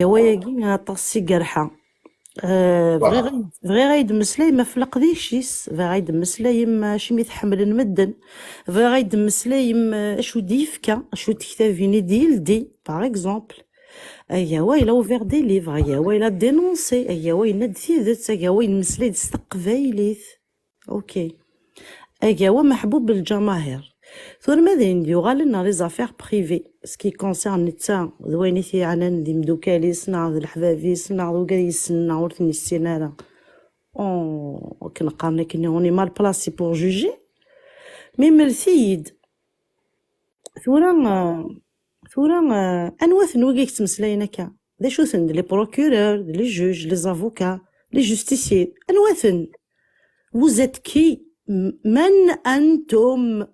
هواياكي طاسي قرحة. بغي غايد مسلاي ما فلقديشيس بغي غايد مسلاي ما شمي تحمل مدن بغي غايد مسلاي ما اشو ديفكا اشو تكتافيني ديلدي باغ اكزومبل. ايا ويلا اوفير دي ليفر ايا ويلا دينونسي ايا ويلا دثيذت ايا ويلا مسلاي دستقبايليث. اوكي ايا هو محبوب بالجماهير. ثم ماذا نديو غالنا لي زافير بريفي سكي كونسيرن نتا ذوينيتي على ندي مدوكالي صنع ذو الحبابي صنع ذو قال يسنع ورثني السينارة كنقارن كني اوني مال بلاسي بور جوجي مي مرثيد. ثورا انواثن وكيك تمسلاين هكا ذا شو ثن لي بروكورور لي جوج لي زافوكا لي جوستيسيي انواثن وزات كي من انتم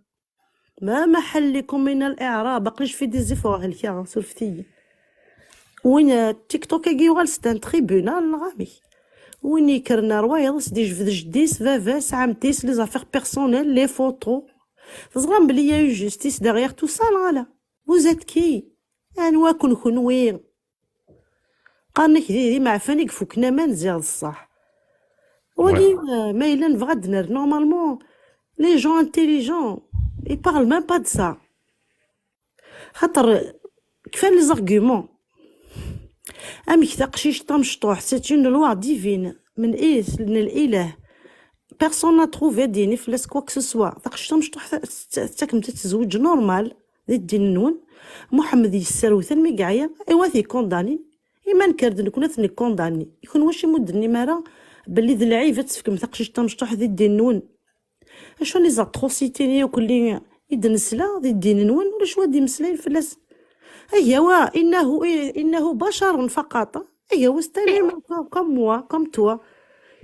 ما محلكم من الاعراب بقيش في دي زيفور هلكا سولفتي وين تيك توك يغال ستان تريبونال غامي وين يكرنا روايض سدي جفد جديس فافاس عمتيس لي زافير بيرسونيل لي فوتو تزغرم بلي يا جوستيس داغيغ تو سا لا وزات كي انوا كنوين قالنك دي معفاني فوكنا ما نزيغ الصح ولي ما الا نبغى نر نورمالمون لي جون انتيليجون ils parlent même pas de ça خاطر كفايه لي زارغومون امك تقشيش طمشطوح سيت اون لوا ديفين من من الاله بيرسون نا تروفي ديني فلاس كوا كو سوا تقشيش طمشطوح تاكم تتزوج نورمال ذي الدين نون محمد يسروثن مي قاعيه ايوا ثي كونداني ايمان كرد نكون ثني كونداني يكون واش يمدني مارا باللي ذي العيفه تفكم تقشيش طمشطوح ذي الدين نون اشو لي زاتروسيتي ني وكل يدنسلا ذي الدين نون ولا شوا دي مسلاين فلاس ايوا انه بشر فقط ايوا ستاني كم موا كم توا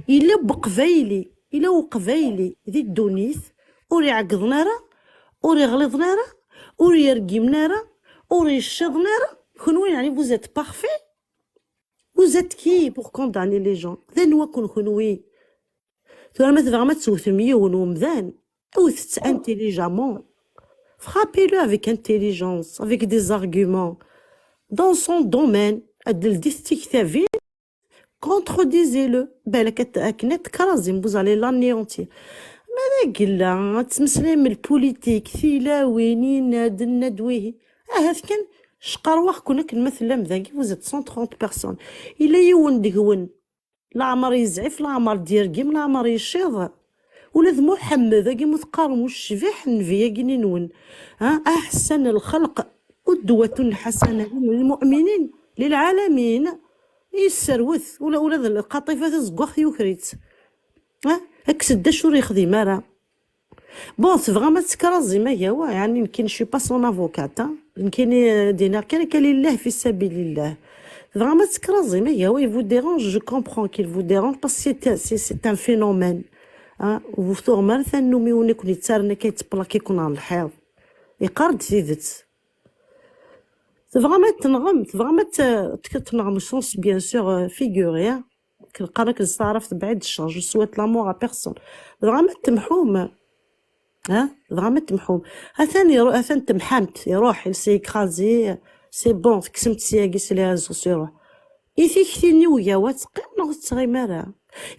الا بقبايلي الا وقبايلي ذي الدونيث اوري عقضنا راه اوري غلظنا راه اوري يرقمنا راه اوري شضنا راه كونوا يعني فوزات بارفي فوزات كي بور كونداني لي جون ذا نوا كونوي ثم ما تسوث ميون ومذان اوثت انتيليجامون frappez-le avec intelligence avec des arguments dans son domaine adl contredisez-le بالك اكنت كرازم vous allez l'anéantir ماذا قلا تمسلي من البوليتيك ثيلا وينين ندويه هذا كان شقروح كنا كنمثل مذاكي وزاد 130 بيرسون الا يون دهون لا عمر يزعف لا عمر دير كيم لا عمر يشيض ولاد محمد كي متقارن الشبيح نفيا كينون احسن الخلق قدوة حسنة للمؤمنين للعالمين يسروث ولا ولاد القطيفه تزقخ يوكريت اكسد شو يخدم راه بون سي فريمون تكرازي ما هو يعني يمكن شي با سون افوكات يمكن دينار كان لله في سبيل الله فريمون تكرازي ما هو يفو ديرونج جو كومبرون كيل فو ديرونج باسكو سي ان فينومين وثور مرثا نومي ونكون يتسارنا كيتبلاكي كون على الحيض يقارد سيدت فريمون تنغم سونس بيان سور فيغوري كنقراك نستعرف بعيد الشر جو سويت لامور ا بيرسون فريمون تمحوم فريمون تمحوم ثاني تمحمت يروح يسي كرازي سي بون كسمت سياقي سي لي ريزو سيروح يثيكتيني وياوا تقيم نغ تغيمارا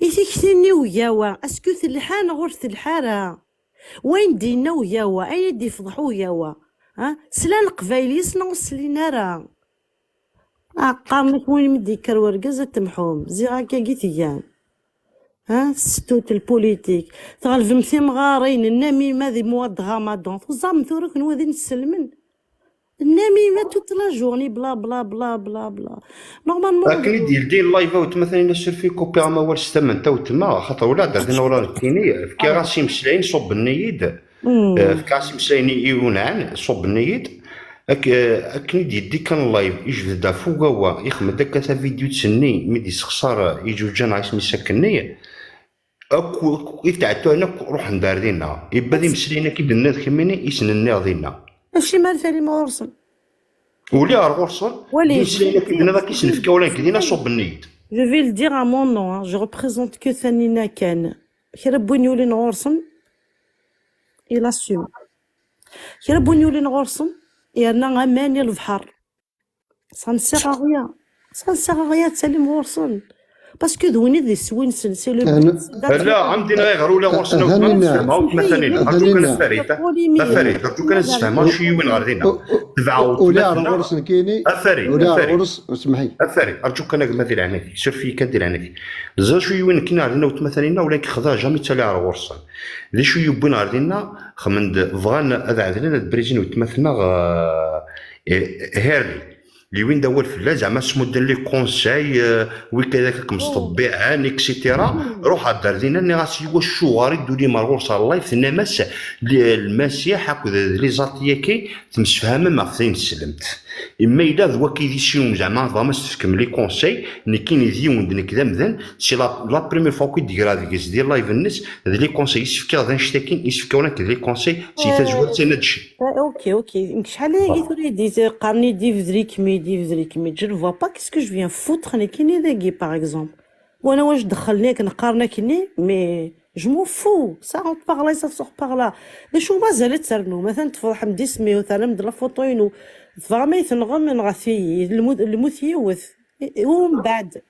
يثيكتيني وياوا اسكو ثلحان غور ثلحارا وين دينا وياوا اين دي فضحو وياوا سلان قبايلي سنو سلينا راه قارنك وين مدي كرورقزة تمحوم زي هكا قيتيان ستوت البوليتيك تغلف مثيم غارين النميمة ذي مواد غامضون وزام ثورك نوذي نسلمن النميمة توت لا جورني بلا بلا بلا بلا بلا نورمالمون لكن دير اللايف اوت مثلا الا سير في كوبي ما والش تمن تا تما خاطر ولا عندنا ولا كيني في كراسي مشلاين صوب النيد في كراسي مشلاين يونعن صوب النيد اكني ديدي كان لايف يجبد دا فوقوا يخمد داك تا فيديو تسني ميدي سخسار يجو جان عايش مسكني اكو يفتعتو انا روح ندار دينا يبا دي مسلينا كي الناس كميني يسنني غدينا ماشي مال ثاني ما ورسل ولي غورسل مسلينا كي دنا داك يسنفكا ولا كدينا صوب النيد جو في le dire à mon nom je représente que ثانينا كان كربوني ولي نغورسل il assume كربوني ولي نغورسل يرنا غماني البحر ça ne sert à rien Ça ne sert à rien تسلم غرسن باسكو ذويني ذي سوينسن سي لو لا عمدي غير ولا غرسنا وتما نتفاهموا مثلا أرجوك أنا فريد أرجوك أنا نتفاهموا شي وين غير دينا تبعوا ولا غرس كيني ولا غرس اسمحي أفري أرجوك أنا ما دير عنك سير في كدير عنك زا شوي وين كنا عندنا وتمثلنا ولكن خذا جامي تالي على غرسان ذي شوي يبون عندنا خمند فغان هذا عندنا البريزين وتمثلنا هيرلي اللي وين داول في زعما سمو دار لي كونساي وكذاك مصطبعان اكسيتيرا روح دار لينا ني غاسي واش شواري دولي مرغوص اللايف ثنا ماس المسيح هكذا لي زاتياكي تمسفهم ما فين سلمت اما الا ذوا كيديسيون زعما فما تفكم لي كونساي ني كاين ديون دنك كذا مذن سي لا بريمير فوا كي دير هذيك دير لايف الناس لي كونساي يسفك هذا نشتاكين يسفكونا كذا لي كونساي سي تزول سي هادشي اوكي شحال هي تريدي قارني ديفزريكمي je ne vois pas qu'est-ce que je viens foutre انا كيني ذاكي par exemple وانا واش دخلني كنقارنا كيني مي je m'en fous ça rentre par là ça sort par là شو مازال تسرنو مثلا تفرح مدي سميو ثاني مد لا فوطوينو فما يتنغم من غثي الموت يوث ومن بعد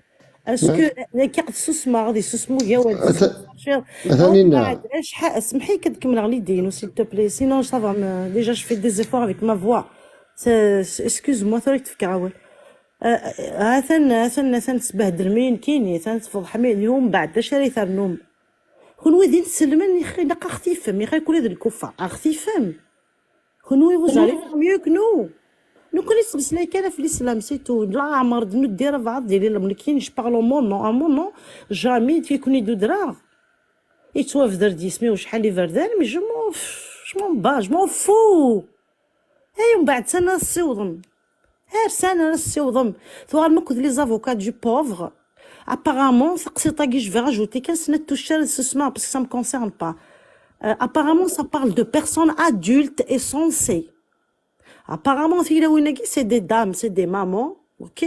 اسكو كيقد سوسما غادي سوسمو جواد مثلا اش اسمحي كتكمل غلي دينو سيل تو بلي سينون صافا ديجا جو في دي زيفور افيك ما فوا اسكوز موا ثوريك تفكر ثن تبهدل مين كيني تفضح مين اليوم بعد شاري ثار نوم كون ويدين تسلمن يا اخي نقا اختي فهم يا اخي كل هذا الكفار اختي فهم كون وزاري ميو كنو نو كونيس بس لا كان في الاسلام سي تو لا عمر دنو دير بعض ديالي ملي كاين جو بارلو مون نو جامي تيكوني دو درا يتوف دردي سميو شحال لي فردان مي جو مون فو هاي من بعد سنه السوضم سنه السوضم ثوار مكود لي زافوكات دو بوفر apparemment je vais rajouter qu'un snet touché ce soir parce que ça me concerne pas apparemment ça parle de personnes adultes et sensées apparemment c'est des dames c'est des mamans ok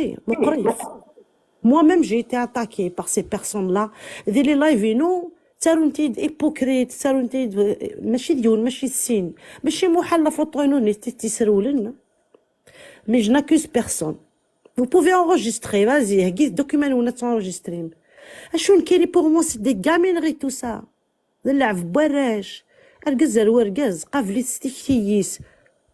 moi-même j'ai été attaquée par ces personnes-là des les live nous تارونتي hypocrite تارونتي ماشي ديون ماشي السين ماشي محل فوطوينو نتي سرولن mais je n'accuse personne. Vous pouvez enregistrer, vas-y, هكي document ou not enregistrer. شنو كاين pour moi c'est des gamineries tout ça. نلعب في براج الرقز الورقز قافلي ستيكيس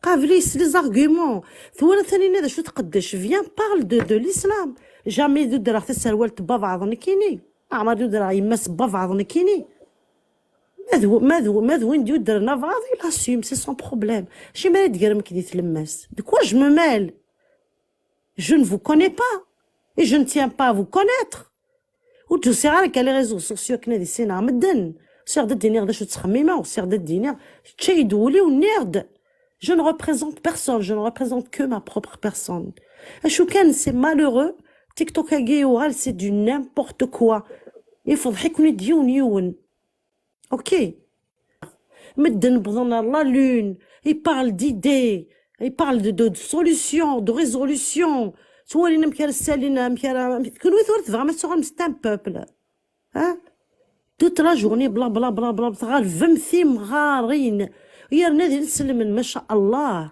قافلي لي زارغومون ثوانا ثاني هذا شو تقدش فيان بارل دو الاسلام جامي دو درا تسالوال تبا بعض كيني عمر دو درا يمس با بعض كيني ماذو وين ديو درنا فاضي لاسيم سي سون بروبليم شي مال دير كي تلمس دو كوا جو مو مال je ne vous connais pas et je ne tiens pas à vous connaître وتو سي على les réseaux sociaux كنا دي سينا مدن سير دد دينير دا شو تخميمه وسير دد دينير تشي دولي ونيرد je ne représente personne je ne représente que ma propre personne شو كان c'est malheureux تيك توك هاكي c'est du n'importe quoi يفضحك نديون يون اوكي مدن بظن لا لون il parle d'idées il parle de solutions de résolutions تولينا مكان سالينا مكان كون ثورت فريمون سور c'est un peuple ها toute la journée بلا بلا بلا بلا غير فمثي مغارين يا نادي نسلم ما شاء الله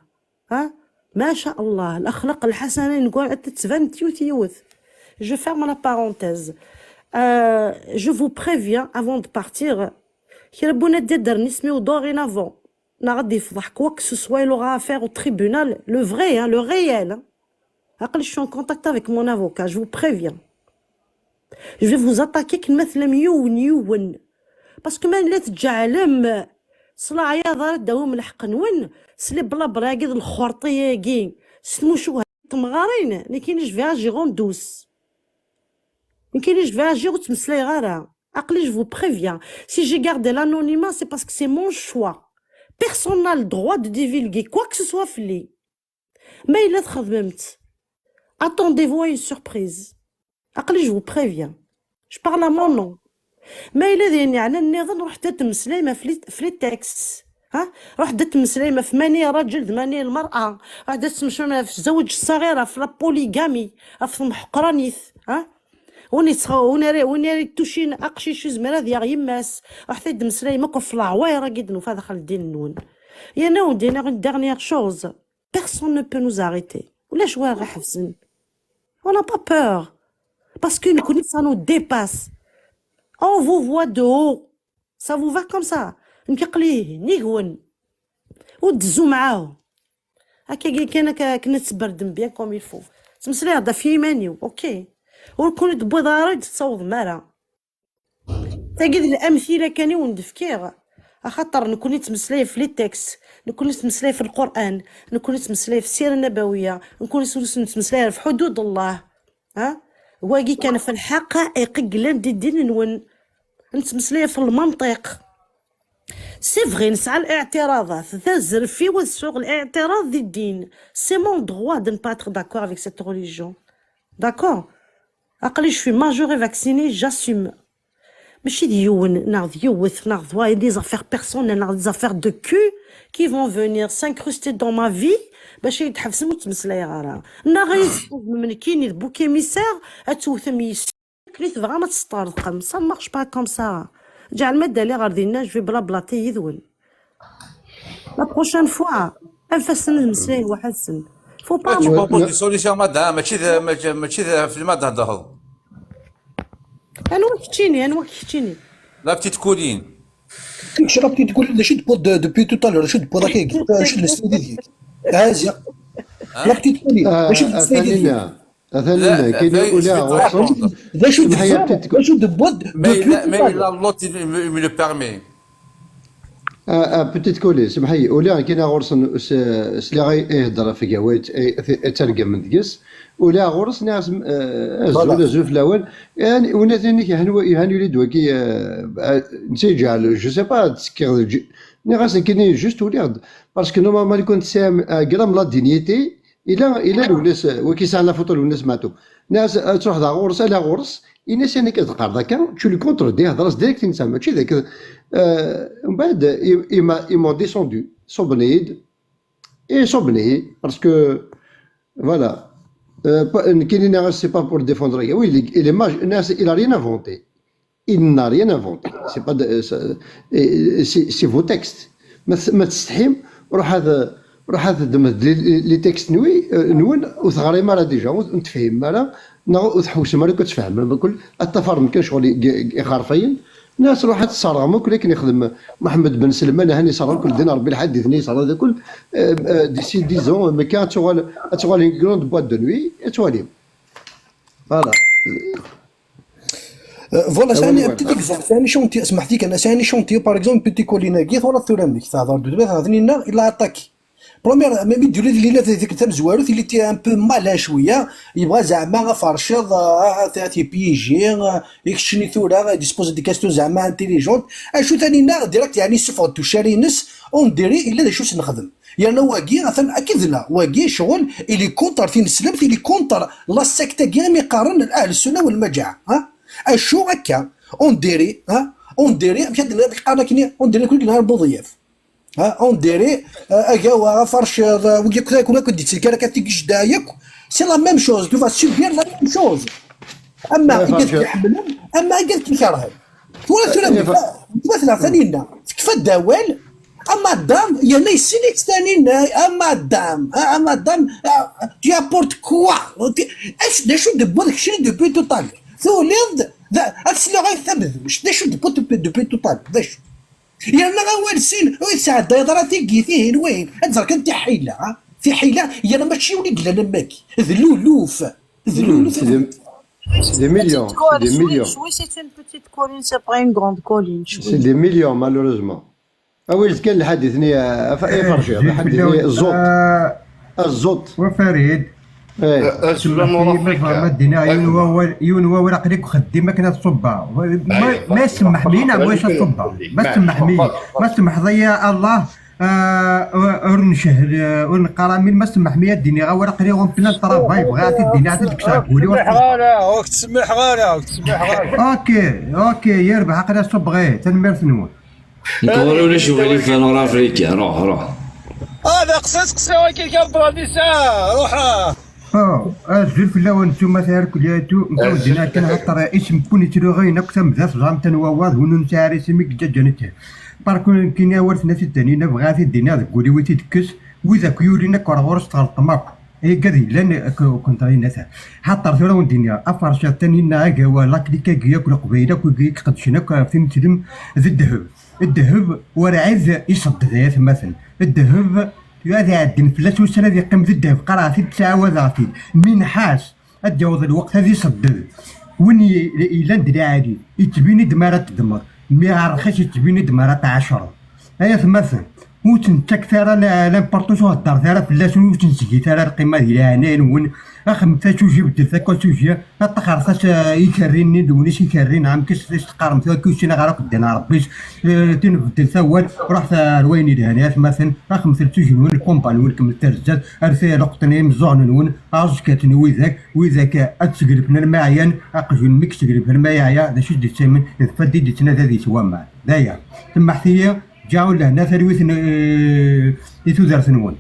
ها ما شاء الله الاخلاق الحسنه نقول تتبان تيوث je ferme la parenthèse je vous préviens avant de partir كي ربنا درني سميو dorénavant نغادي يفضح quoi que ce soit il aura affaire au tribunal le vrai hein, le réel hein. je suis en contact avec mon avocat je vous préviens je vais vous attaquer كنمثل ميون parce que ما لا تجعلم صلاع يا دار داوم الحق نون سلي بلا براقد الخرطيه كي سمو شو تمغارين اللي كاينش فيها جيرون دوس ما كاينش فيها جيرو تمسلي غارة je vous préviens si j'ai gardé l'anonymat c'est parce que c'est mon choix personne n'a le droit de divulguer quoi que ce soit فلي ما إلا تخدمت attendez-vous à une surprise je vous préviens je parle à mon nom ما إلا ديني على النظام رحت تمسليمة في لي تكست ها رحت تمسليمة في ماني رجل ماني المرأة رحت تمسليمة في الزوج الصغيرة في لابوليغامي في المحقرانيث ها وني توشين اقشي شو زمرا ديال يماس رحت تمسليمة كف العوايره قد في داخل الدين النون يا نو دينا dernière chose personne ne peut nous arrêter ولا شويه غا حفزن On n'a pas peur. Parce que ça nous dépasse. On vous voit de haut. Ça vous va comme ça. نكقليه نيقون ودزو معاه هكا كنا تبردم بيان كوم يلفو تمسلي هذا في يمانيو اوكي ونكون دبو ضارج تصوض مالا تاقد الامثله كاني وندفكيغ خاطر نكون نتمسلي في لي تكست نكون نتمسلي في القران نكون نتمسلي في السيره النبويه نكون نتمسلي في حدود الله واقي كان في الحقائق قلان دي الدين نون نتمسلي في المنطق سي فغي نسعى الاعتراضات تزر في وسوق الاعتراض دي الدين سي مون دروا دو نبا اتر داكور افيك سيت ريليجيون داكور عقلي جو في ماجوري فاكسيني جاسوم ماشي ديون ناخذ يوث ناخذ واي دي زافير بيرسونيل ناخذ زافير دو كو كي فون فونير سانكروستي دون ما في باش يتحبسوا وتمسلاي غارا ناغي من كيني بوك ايميسير اتوثم كليت فغا ما تسترقم سا مارش با كوم سا جعل الماده اللي غاردينا جو في بلا بلاطي يذول لا بروشين فوا انفسن المسلاي واحد سن فو با بروبوز دي سوليسيون مادا ماشي في الماده نضهض انو كيتشيني لا بتيت كولين شرا بتيت كولين لا شد بود دوبي تو طالور شد بود هكاك شد السيدي ديالك هازي لا بتيت كولين لا شد السيدي ديالك أثنينا كاين ولا لا شد لا شد بود mais l'autre il me le permet بتيت كولي سمحي ولا كاين غورس سلي غيهضر في قوايت ترقم من دقس ولا غورس ناس زول زول في الاول يعني ونا ثاني يعني يريد وكي نتيجه جو سي با تسكير ني غاس كاين جوست ولاد باسكو نورمالمون كنت سام غرام لا دينيتي الى الناس وكي سال لا فوتو الناس ماتوا ناس تروح ذا غورس لا غورس الناس يعني كتقار ذاك تو لي كونتر دي هضرس ديريكت انت ماشي ذاك من بعد يمون ديسوندو صوبنيد اي صوبني باسكو فوالا كاينين ناس سي با بور ديفوندر وي لي ماج الناس il a rien inventé il n'a rien inventé c'est pas c'est vos textes ما تستحيم روح هذا لي تكست نون وثغري مالا ديجا ونتفهم مالا وتحوس مالا كتفهم الكل التفارم كان شغل خارفين ناس روح تصرغم ولكن يخدم محمد بن سلمان هاني صار كل دين ربي الحديثني صار هذا كل ديسي ديزون مي كان تغال كروند بوات دو نوي اتوالي فوالا فوالا ثاني بتيت اكزومبل ثاني شونتي اسمح لي انا ثاني شونتي باغ اكزومبل بيتي كولينا كيث ولا ثورامبيك تهضر دو دابا هذني الا عطاكي بروميير ميمي ديري اللي ذيك تاع مزوارو اللي تي ان بو مالا شويه يبغى زعما فرشض تاعتي بيجي يكشني ثورا ديسبوز دي كاستيون زعما انتيليجونت اشو ثاني نا ديريكت يعني سفر توشاري نس اون ديري الا شو نخدم يعني واقي مثلا اكيد لا واقي شغل اللي كونتر في الاسلام اللي كونتر لا سيكتا كاع يقارن الاهل السنه والمجاعه اشو هكا اون ديري اون ديري مشات قالنا كني اون ديري كل نهار بوضياف اون ديري اجا فرش وكي كنا كنت تسكر كتيجي دايك سي لا ميم شوز تو فاس سوبير لا ميم شوز اما قلت يحملهم اما قلت يكرههم مثلا ثانينا كيف الدوال اما الدم يعني سينيك ثانينا اما الدم تي ابورت كوا اش شو دبو داك الشيء دوبي توتال ثوليد اكس اللي غيثبت واش دا شو دبو دوبي توتال دا شو يعني غير سين ويساعد يضراتي كيثين وين انت كنت حيله في حيله يعني ماشي وليد لا ماكي ذلولوف des millions des millions oui c'est une petite colline c'est pas une grande colline c'est des millions malheureusement ويلد كان الحديثني فرشي حديثني الزوت وفريد الدنيا يونوا ورق لك خدي ماكينه الصبا ما يسمح لينا واش الصبا ما سمح ضيا الله ورنشهد ورنقرامين ما سمح ميا الدنيا غا ورق لي غون بلان طرافاي بغاتي الدنيا عاد ديك شاكولي وقت تسمح غانا اوكي يربح قدا الصب غير تنمير ثنون نقولوا لي شوف لي في نور افريقيا روح هذا قصص كي كبر النساء روح الزول في الاول نتوما تاركلياتو متودينا كان هاد الرئيس مكون يتلوغينا كتم بزاف زعما نواض ونون تاعي سميك جاجانتي باركو كاين ورث ناس الثانيين بغاتي الدنيا تقولي ويتي تكس وإذا كيولينا كرغورس تغلط ماكو اي قد لان كنت غير ناس حتى ثورة وندينيا افرشا تاني ناقا ولا كليكا كياك قبيله كيك قد شناك في مسلم ذي الذهب ورعز يصد ذات مثلا الذهب هذا عندنا فلاس وسنه ذي قيم ذي الذهب قراتي تعاوذاتي من حاس اتجاوز الوقت هذه يصدد وين إلا ندري عادي يتبيني دمارة تدمر مي رخيص يتبيني دمارة 10 هيا مثلا وتنتك ثرى لامبورطونس هدر ثرى فلاس وتنسقي ثرى القيمة ديال عنان ون أخمسة شوجي بدل ثاكا شوجي التخرصاش يكريني دونيش يكرين عم كيس تقارن ثا كوشينا غير قدنا ربيش تنبدل ثوال رحت رويني لهنا مثلا أخمسة شوجي ون الكومباني ون كمل ترجات أرثي لقطني مزعن ون أرجكاتني وذاك أتسقلب المعين أقجون ميكس تقلب المعين ذا شو دي تسمن فدي دي تنا ذي سوامع دايا ثم حثيه جاو لهنا ثرويث يتوزر سنون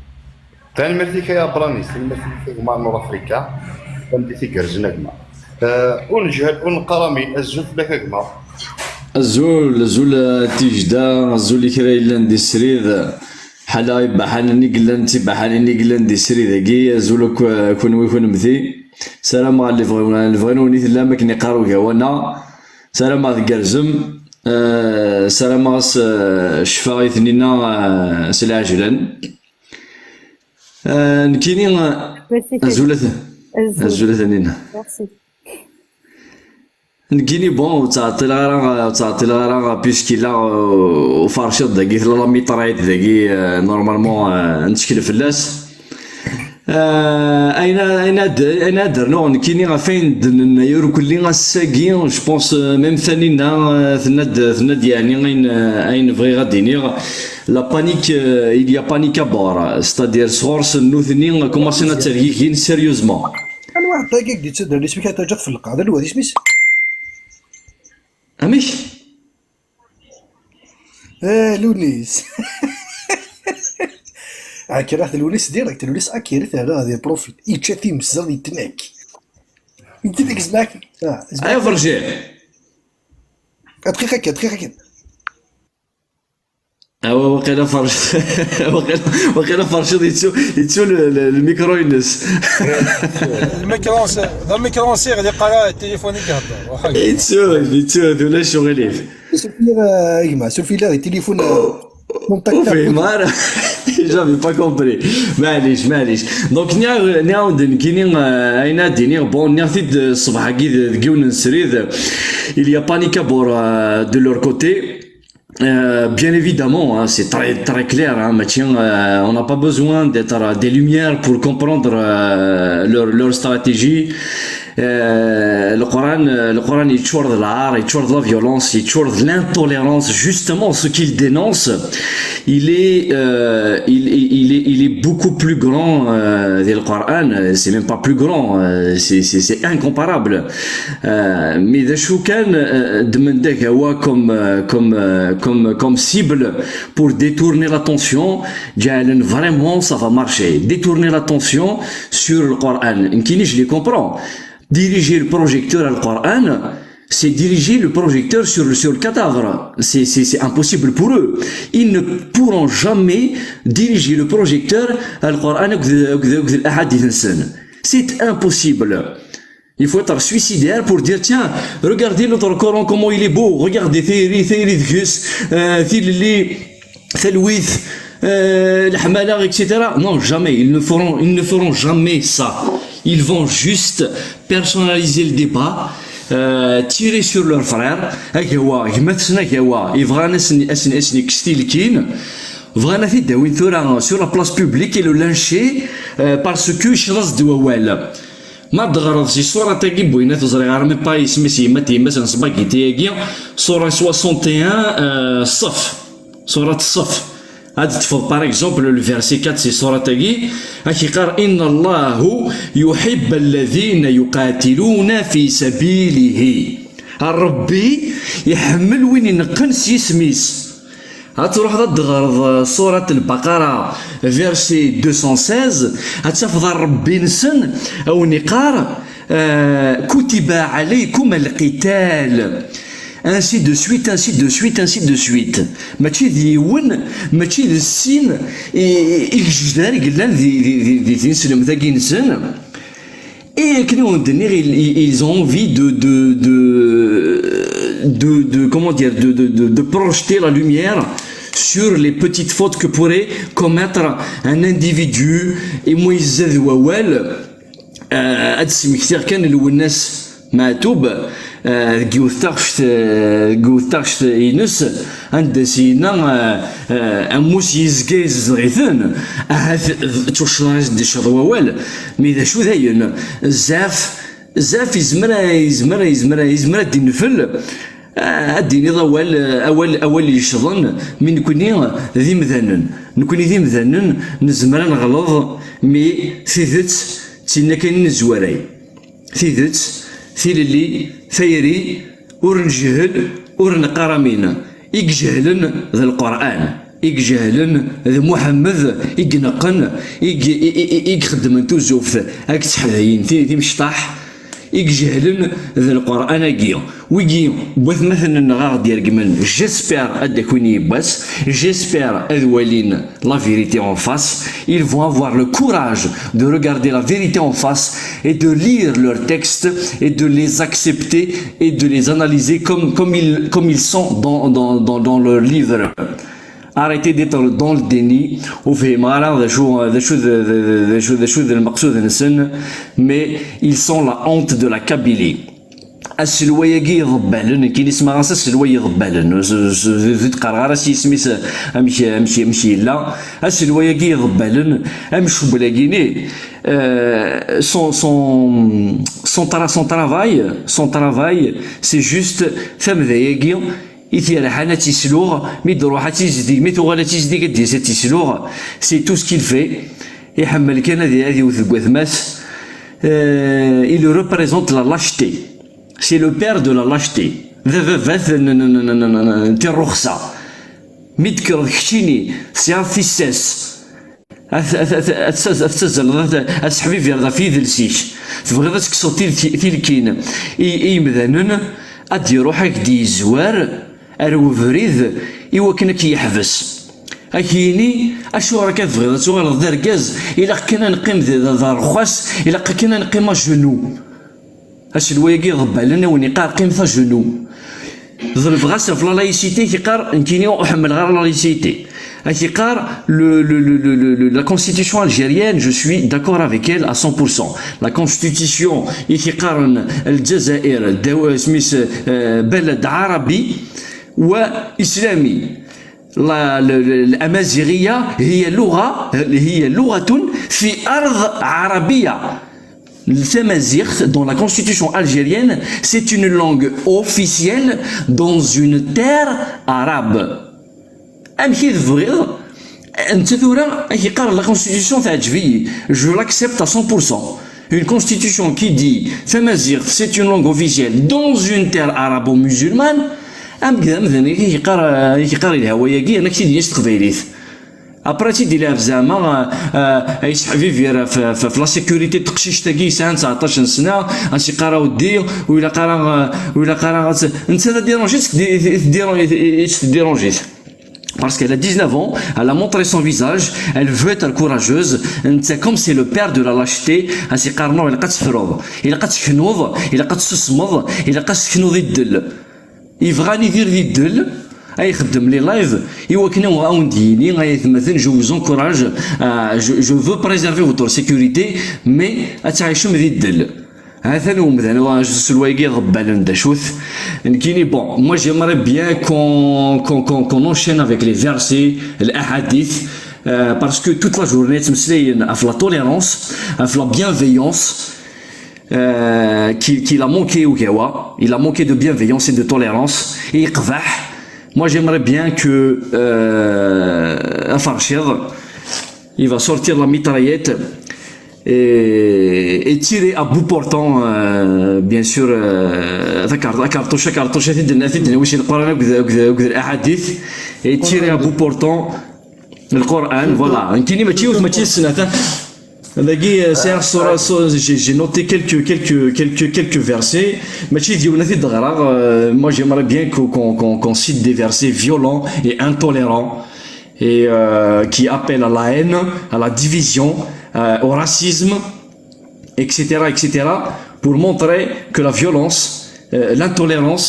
تاني مرتيكا يا برانيس المرتيكا مع نور افريكا تمديتي كرجنا كما ونجهل ونقرامي الزول لك كما الزول تيجدا الزول اللي كرا إلا ندي السريد حالا بحال نيكلان بحال نيكلان دي السريد كي الزول كون مثي سلام على اللي بغينا لا ما كنقراو كوانا سلام على الكرزم سلام على الشفاء ثنينا سلاجلا نكيني الزولة ثانينا نكيني بون تعطي الغرا بيسكي لا وفارشط داكي لا ميطريت داكي نورمالمون نتشكل فلاس اين درنا نكيني فين نيرو كلي غاساكي جو بونس ميم ثانينا ثناد يعني اين بغي غاديني لا بانيك il y a panique à bord c'est-à-dire source نوثني كوماسينا تريكين سيريوزمون انا واحد دقيق دي تدير لي سميتها تاجا في اللقاء هذا الواد سميت اميش لونيس هاكي راه لونيس ديريكت لونيس اكيري ثاني هذا بروفيل يتشاتي مزال يتناك انت ديك زماك ايوا فرجي دقيقه وقيلا فرش وقيلا فرشيط يتسو الميكرو ينس الميكرونسيغ اللي قرا التليفونيك هضر يتسو ولا شغلين سولفي لا التليفون فهم انا جافي با كومبري معليش دونك نعاود نكيني اين ديني بون نعطيد الصباح كي دكيون نسريد il y a panique à bord de leur côté. Bien évidemment, hein, c'est très clair. Hein, on n'a pas besoin d'être des lumières pour comprendre leur stratégie. Le Coran, il tue de l'art, il tue de la violence, il tue de l'intolérance. Justement, ce qu'il dénonce, il est beaucoup plus grand. Le Coran, c'est même pas plus grand, c'est incomparable. Mais de choukan demander comme cible pour détourner l'attention, vraiment ça va marcher. Détourner l'attention sur le Coran. Je les comprends. Diriger le projecteur à le Coran, c'est diriger le projecteur sur le cadavre. C'est impossible pour eux. Ils ne pourront jamais diriger le projecteur à le Coran ou à hadith. C'est impossible. Il faut être suicidaire pour dire tiens, regardez notre Coran comment il est beau, regardez Théri Gus, Thili, Thelwith, l'Hamala, etc. Non, jamais. Ils ne feront jamais ça. Ils vont juste personnaliser le débat, tirer sur leurs frères. Sur la place publique et le lyncher parce que je reste de Wawel. ما تغرض شي صورة تاكي بوينات وزريغار مي با يسمي سيماتي مثلا صباكي تاكي صورة 61 الصف صورة الصف هاد تفضل باغ اكزومبل لو فيرسي 4 سي صورة تاكي هاكي قال إن الله يحب الذين يقاتلون في سبيله الربي يحمل وين ينقنس يسميس هتروح تغرض سورة البقرة فيرسي 216 هتشوف ربي نسن أو نقار كتب عليكم القتال ainsi de suite, ainsi de suite, ainsi de suite. ماشي ذي ون ماشي ذي السين يجدار قلان ذي تنسلم ذاك نسن. Et ils ont envie comment dire, de projeter la lumière sur les petites fautes que pourrait commettre un individu. Et Moïse Wawel, Adsimiktir Kan Lounes Matoub, Goutarcht Inus, Andesina, Amous Yizgez Rithen, Tushlas de Shadwawel, mais the Shudayan, Zaf izmra dinfel الدين أول يشظن من نكوني ذي مذنن نزمر نغلظ مي ثيثت تينا كاين نزواري ثيثت ثيلي ثيري ورنجهل ورنقرامين يجهلن ذا القرآن يجهلن ذا محمد يقنقن يخدم توزوف هاك تحذين ثي مشطاح يجهلن ذا القرآن أجيو ويجي بوث مثلا نغار ديال كمل j'espère أدكوني بس j'espère أذولين la vérité en face. Ils vont avoir le courage de regarder la vérité en face et de lire leurs textes et de les accepter et de les analyser comme ils sont dans leur livre. Arrêtez d'être dans le déni mais ils sont la honte de la Kabylie. السلوية يغبالن كي نسمع غاس السلوية يغبالن زيد قرار سي سميس مشي لا السلوية يغبالن امشو بلاكيني son travail c'est juste ثم ذاياكي يثير حانا تيسلوغ مي دروحا تيزدي مي توغالا تيزدي قديسة تيسلوغ سي تو سكيل في يحمل كان هذه وثماس il représente la lâcheté. C'est le père de la lâcheté. ترخصة ميتكر كشيني سيار ثيساس أسحبي في رضا في ذلسيش تبغي تكسر تيلكين مذنن أدي روحك دي زوار أرو فريد إوا كنك يحبس أكيني أشو راك تبغي تغير الدركاز إلا كنا نقيم ذا رخص إلا كنا نقيم جنو اش الواقي ضبالنا ونقار قيمة جنو ظرف غاس في لا لايسيتي كيقار نكينيو احمل غير لا لايسيتي كيقار la constitution algérienne je suis d'accord avec elle à 100%. La constitution كيقارن الجزائر سميس بلد عربي واسلامي. الامازيغيه هي لغه في ارض عربيه. Le Tamazight, dans la constitution algérienne, c'est une langue officielle dans une terre arabe. La constitution, je l'accepte à 100%. Une constitution qui dit Tamazight, c'est une langue officielle dans une terre arabo-musulmane. Après, tu dis là, زعما يسحبي في لا سيكوريتي تقشيش تاكي ساعه 19 سنه انسي قرا ودي ولا قرا انت ديرونجيت parce qu'elle a 19 ans, elle a montré son visage, elle veut être courageuse. Comme c'est le père de la lâcheté, انسي قارنو الا قتفرض الا قتكنوض الا قتصمض الا قتكنوض يدل يبغاني يدير يدل اي خدم لي لايف ايوا كنا واونديني مثلا جو vous encourage je veux préserver votre sécurité mais اتعايشوا مذي الدل هذا هو مثلا السلوايقي ضبالن داشوث نكيني بون moi j'aimerais bien qu'on enchaîne avec les versets الاحاديث parce que toute la journée تمسلين في la tolérance في la bienveillance qu'il a manqué au Gawa, il a manqué de bienveillance et de tolérance et يقبح. Moi j'aimerais bien que Afarchir il va sortir la mitraillette et tirer à bout portant bien sûr كارطوشه تدنا واش القران وكذا الاحاديث et tirer à bout portant القران فوالا كاينين ماشي السنه J'ai noté quelques versets. Moi, j'aimerais bien qu'on cite des versets violents et intolérants et qui appellent à la haine, à la division, au racisme, etc., etc., pour montrer que la violence, l'intolérance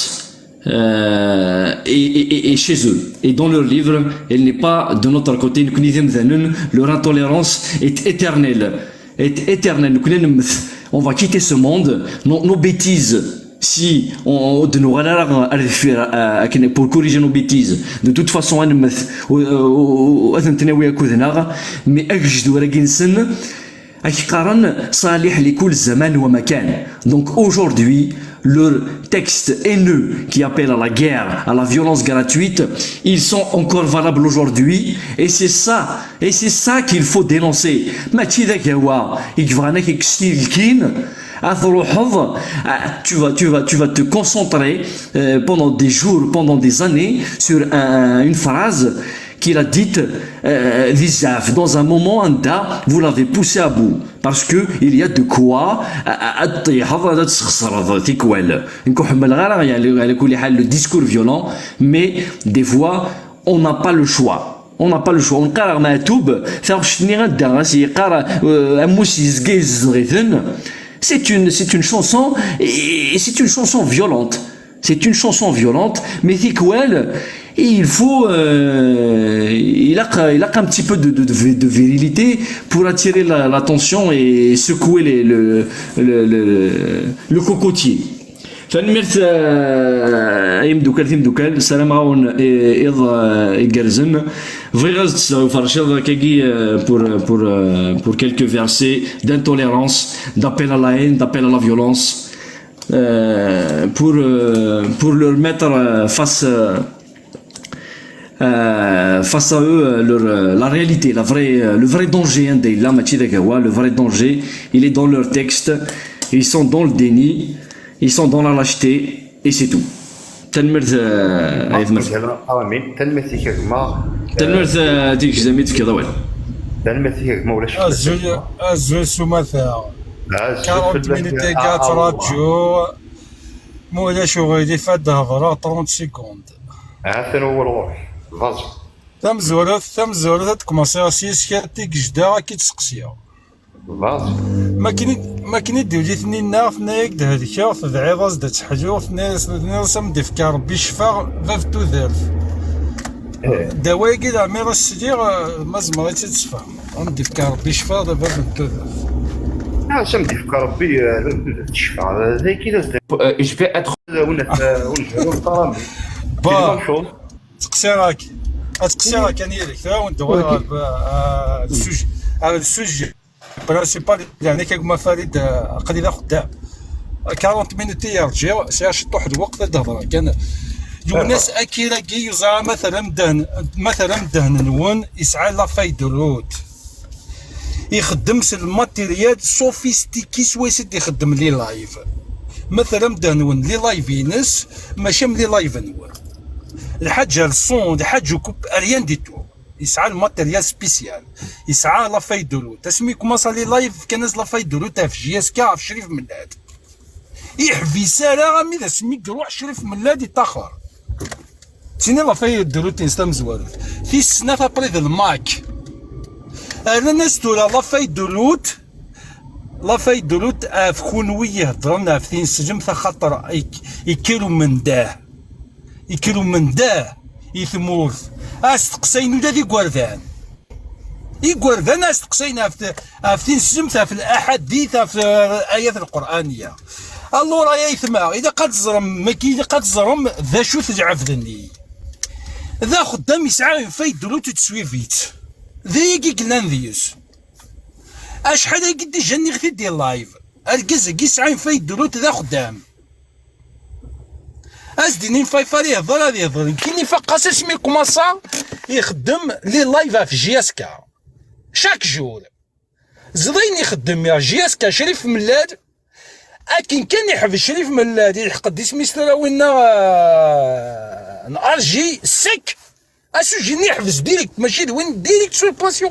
est chez eux. Et dans leur livre, elle n'est pas de notre côté. Leur intolérance est éternelle. On va quitter ce monde. Nos bêtises, si on de nous pour corriger nos bêtises, de toute façon, mais donc aujourd'hui, leur texte haineux qui appelle à la guerre, à la violence gratuite, ils sont encore valables aujourd'hui, et c'est ça qu'il faut dénoncer. Tu vas te concentrer pendant des jours, pendant des années sur une phrase qu'il a dite dans un moment vous l'avez poussé à bout parce que il y a de quoi le discours violent, mais des fois on n'a pas le choix. On n'a pas le choix. C'est une chanson et c'est une chanson violente. C'est une chanson violente, mais Thikwel, il faut, il a un petit peu de virilité pour attirer l'attention et secouer le cocotier. فنمرت ايام دوكال سلام عاون إيجارزن فيغاز فرشاد كاكي pour quelques versets d'intolérance, d'appel à la haine, d'appel à la violence, pour leur mettre face à eux la réalité, le vrai danger, le vrai danger, il est dans leur texte, ils sont dans le déni, ils sont dans la lâcheté, et c'est tout. تنمرت تنمرتي كما تنمرت ديك زميت كذا وين تنمرتي كما ولا الزول سماثا 40 minutes قاعد راديو مولا شغيلي فاد هضره 30 سكوند عافاك هو الروح فاز تمزورث تكمسي سيسكاتي جدا كي تسقسيها فاز ما كاين ديولي ثنين ناف د هذيك تدعي د تحجو نرسم ديفك ربي شفا فاف تو ذرف دواي كي عمير السدير ما زمرتي تتفهم ديفك ربي شفا فاف تو ذرف شم ديفك ربي تشفى ذاك كي je vais être تقسي راك اني لك وندوي السوجي هذا السوجي برانسيبال يعني كما فريد قليل خدام 40 مينوت يرجع سير واحد الوقت الهضره كان الناس اكيرا كي يزرع مثلا دهن نون يسعى لا فايدروت يخدم الماتيريال سوفيستيكي سويسيد يخدم لي لايف مثلا دهنون لي لايف ينس ماشي لي لايف نون الحاجه الصون الحاجه كوب ريان دي تو يسعى الماتيريال سبيسيال يسعى لا فاي دولو تسمي كوماسا لي لايف كنز لا فاي دولو تاع في جي اس كا في شريف ملاد يحفي سالا غامي ذا سميك روح شريف ملاد يتاخر تسيني لا فاي دولو تنستم زوارد في السنه ابري الماك انا الناس تورا لا فاي دولوت في كونوي يهضرنا في تنسجم خاطر يكيلو من داه يثمورث استقسينو ذي قردان يقردان استقسينا في تنسجم في الاحاديث في الايات القرانيه الله راه يثما اذا قد زرم ما كي قد زرم ذا شو تجعفذني ذا خدام يسعى في دروت تسويفيت ذي قلنا ذيس اشحال قد جاني غثي ديال لايف الكز يسعى في دروت ذا خدام ازدينين فايفاري يهضر هذا يهضر كيني فقاس اسمي كوماسا يخدم لي لايف في جي اس كا شاك جور زدين يخدم يا جي اس كا شريف ملاد اكن كان يحب شريف ملاد يحقد اسمي ستراوينا نار جي سك اسو جيني يحفز ديريكت ماشي وين ديريكت سو باسيون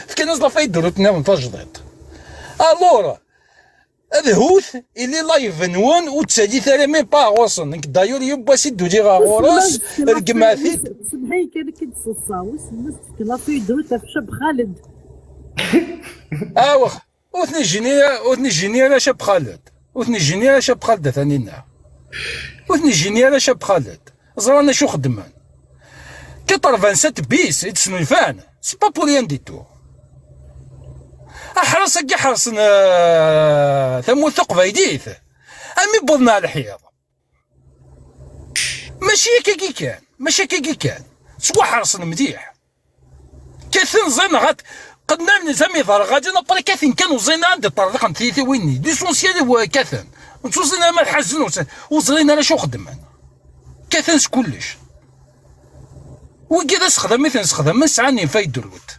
في كان نزل فايد دروتنا من فجدت الور هذا هوث اللي لايف نون وتسالي ثاني مي با غوصن دايور يبا سيدو دي غاغورس الجماثي سمحي كان كيتصاوس الناس كلا في دو تفشب خالد اوخ وثني جينيرا شاب خالد وثني جينيرا شاب خالد ثانينا وثني جينيرا شاب خالد زرانا شو خدمان 87 بيس يتسنو الفان سي با بور ريان دي تو احرص كي حرصنا ثمو ثقب ايديث امي بوضنا على الحياض ماشي كي كان سوا حرصنا مديح كاثن زين غات قدنا من زمي ضر غادي نبري كاثن كانوا زين عندي طريقه نتيثي ويني ليسونسيال هو كاثن نتوزينا ما الحزن وزرينا انا شو خدمان كاثن كلش وكذا سخدم مثل سخدم من سعني فايد الوت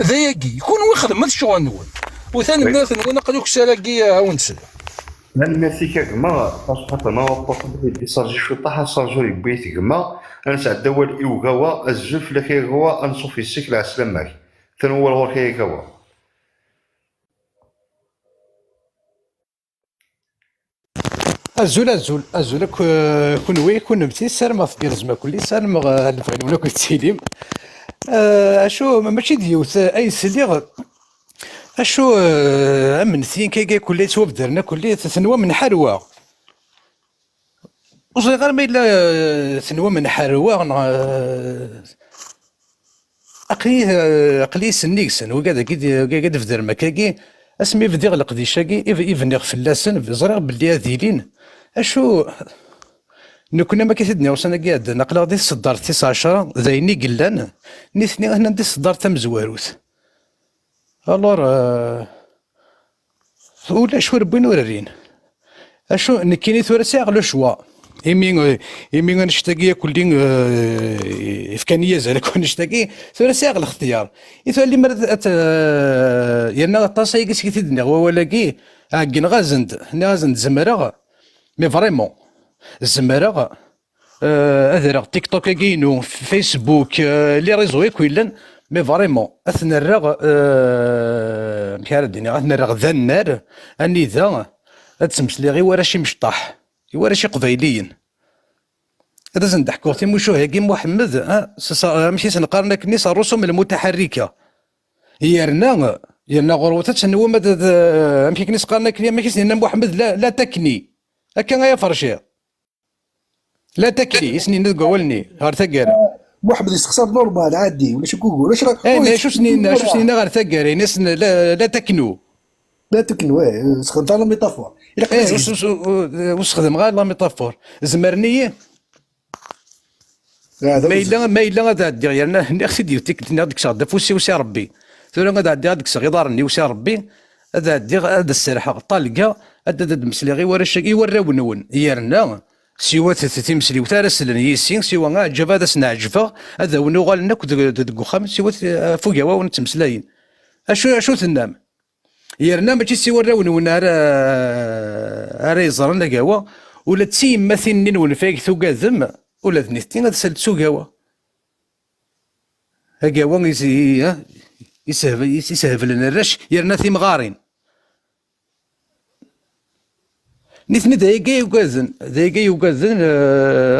ذايقي يكون ويخدم الشغل نون وثاني بنات نون نقلوك سالاقي ونسل لان ميرسي كما خاطر ما بوطبل دي صارجي في طاحه صارجوري بيت كما انا سعد دول ايوغاوا الزف لكي غوا انصوفي السكل على سلامك ثاني هو الغور كي غوا الزول كون وي كون متي سالم في زعما كل سالم الفعل ولا كنت سيليم اشو ماشي ديوث اي سليغ اشو امن ثين كي كل توب درنا كل ثنوا من حروه وصغير ما الا ثنوا من حروه اقلي سنيكسن وكذا قد في درما كاكي اسمي في ديغ القديشاكي يفنيغ فلاسن زريغ باللي هذيلين اشو نكون ما كيتدني وصلنا قاعد نقلا غادي الصدار 19 زيني قلان نيثني هنا ندي الصدار تم زواروث الور ولا شو ربي نورين اشو نكيني ثورة ساغ لو شوا يمين نشتاقي كل دين إفكانية زالك ونشتاقي ثورة ساغ الاختيار إذا اللي مرد يانا طاسة يقيس كيتدني ولاقي عاقين غازند زمرة مي فريمون الزمرة أذرق تيك توك كاينو فيسبوك لي ريزو يكويلن مي فريمون أثنى الرغ مكارديني أثنى الرغ ذا النار أني ذا أتسمسلي غي ورا شي مشطاح ورا شي قبايليين هذا زندحكو تيمو شو هاكي محمد ماشي سنقارن كني صار الرسوم المتحركة يرنا غروتات شنو ماشي كني سقارنا كني ماشي سنين محمد لا تكني هكا غيا فرشي لا تكني سنين نقولني غير ثقارة محمد يستخسر نورمال عادي ولا شو كوكو ولا شرا شو سنين غير ثقارة ناس لا تكنو لا تكنو سخدم لا ميتافور وسخدم غير لا ميتافور زمرنيه ما إلا غادا عدي أنا سيدي ديك صاد فوسي وسي ربي ثم غادا عدي هذيك غيضارني وسي ربي هذا عدي هذا السرحة طالقة هذا مسلي غي ورا الشقي ورا ونون يرنا سوا تمسلي وترسلن يسين سوا غا جاب هذا سنعجفه هذا ونوغال نك دق خام سوا فوق هوا ونتمسلاين اشو تنام يرنا ماشي سوا ورا ونون راه يزرنا كاوا ولا تسيم مثلين ونفاك ثقاذم ولا ثنيتين هذا سلسو كاوا هكاوا يسهف لنا الرش يرنا ثيم غارين نثني دايقا يوكازن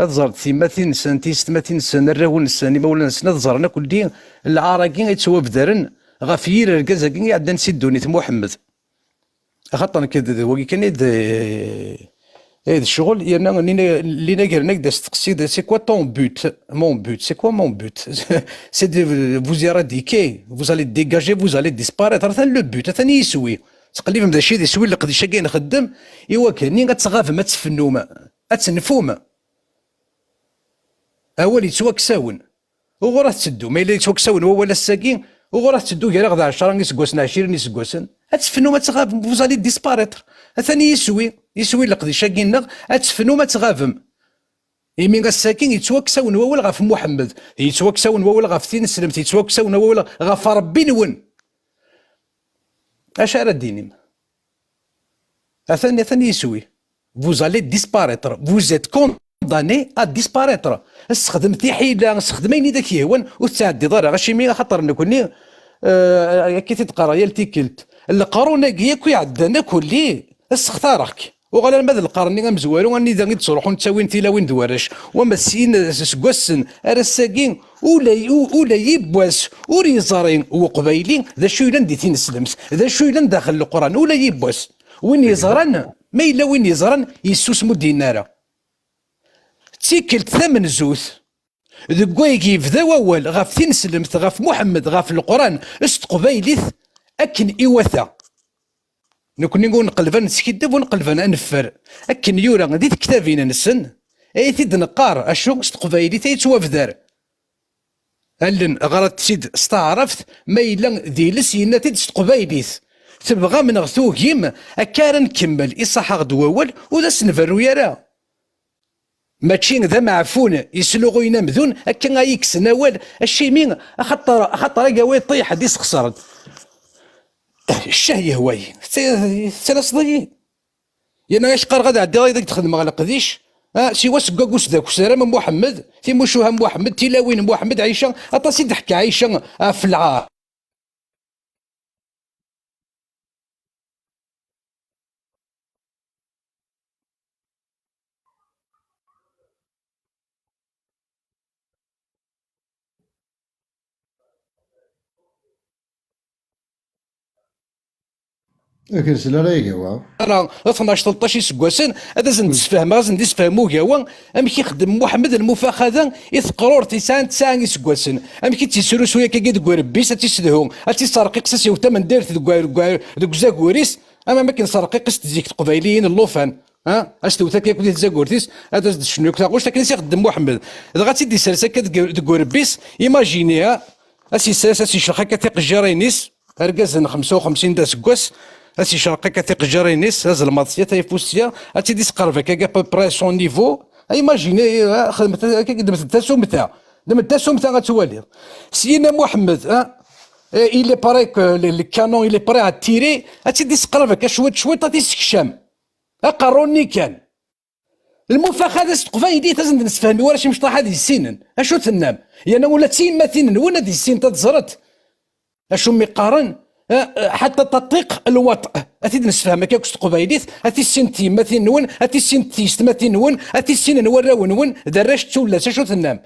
أظهر ثيماتين سن تيستماتين سن الراون السني مولا نسنا ظهرنا كل دين العراقين يتسوى بدرن غفير الكازاكين يعدن سيدوني محمد خاطر كذا وكي كان هذا الشغل يرنا لينا كرنا كدا تقصي سي كوا طون بوت مون بوت سي كوا مون بوت سي فوز يراديكي فوز الي ديجاجي فوز الي ديسباريتر ثان لو بوت ثاني يسوي تقريبا بدا الشيء يسوي اللي قد شاكي نخدم ايوا كاني غتغاف ما تسفنوما اتنفوما اول يتوكساون وغراه تسدو ما الا يتوكساون هو ولا الساكين وغراه تسدو كاع غدا 10 يسكوسن 20 يسكوسن اتسفنو ما تغاف فوز الي ديسباريتر ثاني يسوي اللي قد شاكي نغ اتسفنو ما تغافم يمين الساكين يتوكساون هو ولا غاف محمد يتوكساون هو ولا غاف ثين سلمت يتوكساون هو ولا غاف ربي نون اش راه دينيم ثاني يسوي vous allez disparaître vous êtes condamné à disparaître استخدمتي حيله استخدميني داك يهون وتعدي ضرر غاشي مي خاطر نكوني كي تتقرا يا التيكلت القرون ياك يعدانا كلي استختارك وغالا ماذا القرن مزوالو غني ذا تروحون تساوين تيلاوين دوارش وما سين سكوسن ارساكين ولا يبواس وريزارين وقبايلين ذا شو يلان دي تنسلمس ذا شو يلان داخل القران ولا يبواس وين يزران ما الا وين يزران يسوسمو دينارا تيكلت ثمن زوث ذكويك يبدا وول غاف تنسلمت غاف محمد غاف القران استقبايليث اكن ايوثا نكون نقول نقلبان نسكدب ونقلبان انفر اكن يورا غادي كتابين نسن اي تيد نقار اشو استقبايلي تيتوافدار هلن غرات سيد استعرفت ما الا ديلس ينا تيد استقبايليث تبغى من غثو كيم اكارن نكمل اصحى غدوول وذا سنفرو يرا ماشي ذا معفون يسلوغو ينامذون هكا غايكس نوال الشيمين خطر قاوي طيح ديس خسرت الشهي هواي ثلاث ضيين يانا اش قال غدا عدي غادي تخدم على قديش سيوا سكاكوس ذاك سلام محمد تيموشوها محمد تيلاوين محمد عيشه اطاسي ضحك عيشه في العار لكن سلا لا يقوى راه 12 13 سكواسن هذا زند تفهم غازن تفهمو كاوا ام كيخدم محمد المفاخذه يثقرور تيسان تسان سكواسن ام كي تيسرو شويه كي تقول ربي تيسدهو تيسرقي قصص يوتا من دارت دوك زاكوريس اما ما كنسرقي قص تزيك القبايليين اللوفان اش توتا كي زاكورتيس هذا شنو كتاغوش لكن يخدم محمد اذا غاتي دي سلسه كتقول ربيس ايماجينيها اسي سلسه اسي شرخه كتيق جارينيس اركازن 55 دا سكواس اسي شرقه كثيق جارينيس هاز الماضيه تاي فوسيا هاتي ديس قرفه كا بري سون نيفو ايماجيني خدمت دمت التسوم تاع غتوالي سينا محمد il est pareil que le canon il est prêt à tirer هاتي ديس قرفه كشويه شويه تاتي سكشام قروني كان المفاخذه استقفايدي تزند نسفهمي ولا شي مشطح هذه السنن اشو تنام انا ولا تيم مثلا وين هذه السن تزرت اشو مقارن حتى تطيق الوطء أتيد نسفهم كيك قبايليث أتي السنتي مثل نون أتي السنتيست مثل نون أتي السن نورا ونون دراش تولى شو تنام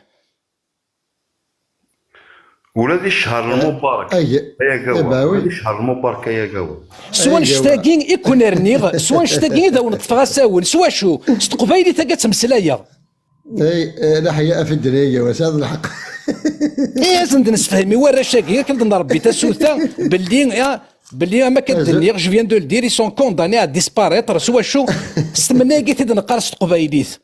ولا ذي الشهر المبارك يا قوا ذي الشهر المبارك يا قوا سوا نشتاقين يكون رنيغ سوا نشتاقين إذا ونطفغ ساون سوا شو استقبايلي تاقات مسلايا اي لا حياء في الدنيا وساد الحق ايه زند نسفهمي ورا شاكي كنت نربي تسوثا باللي ما كدنيغ جو فيان دو الدير سون كونداني ا ديسباريتر سوا شو استمناكي تد نقارس تقبايليث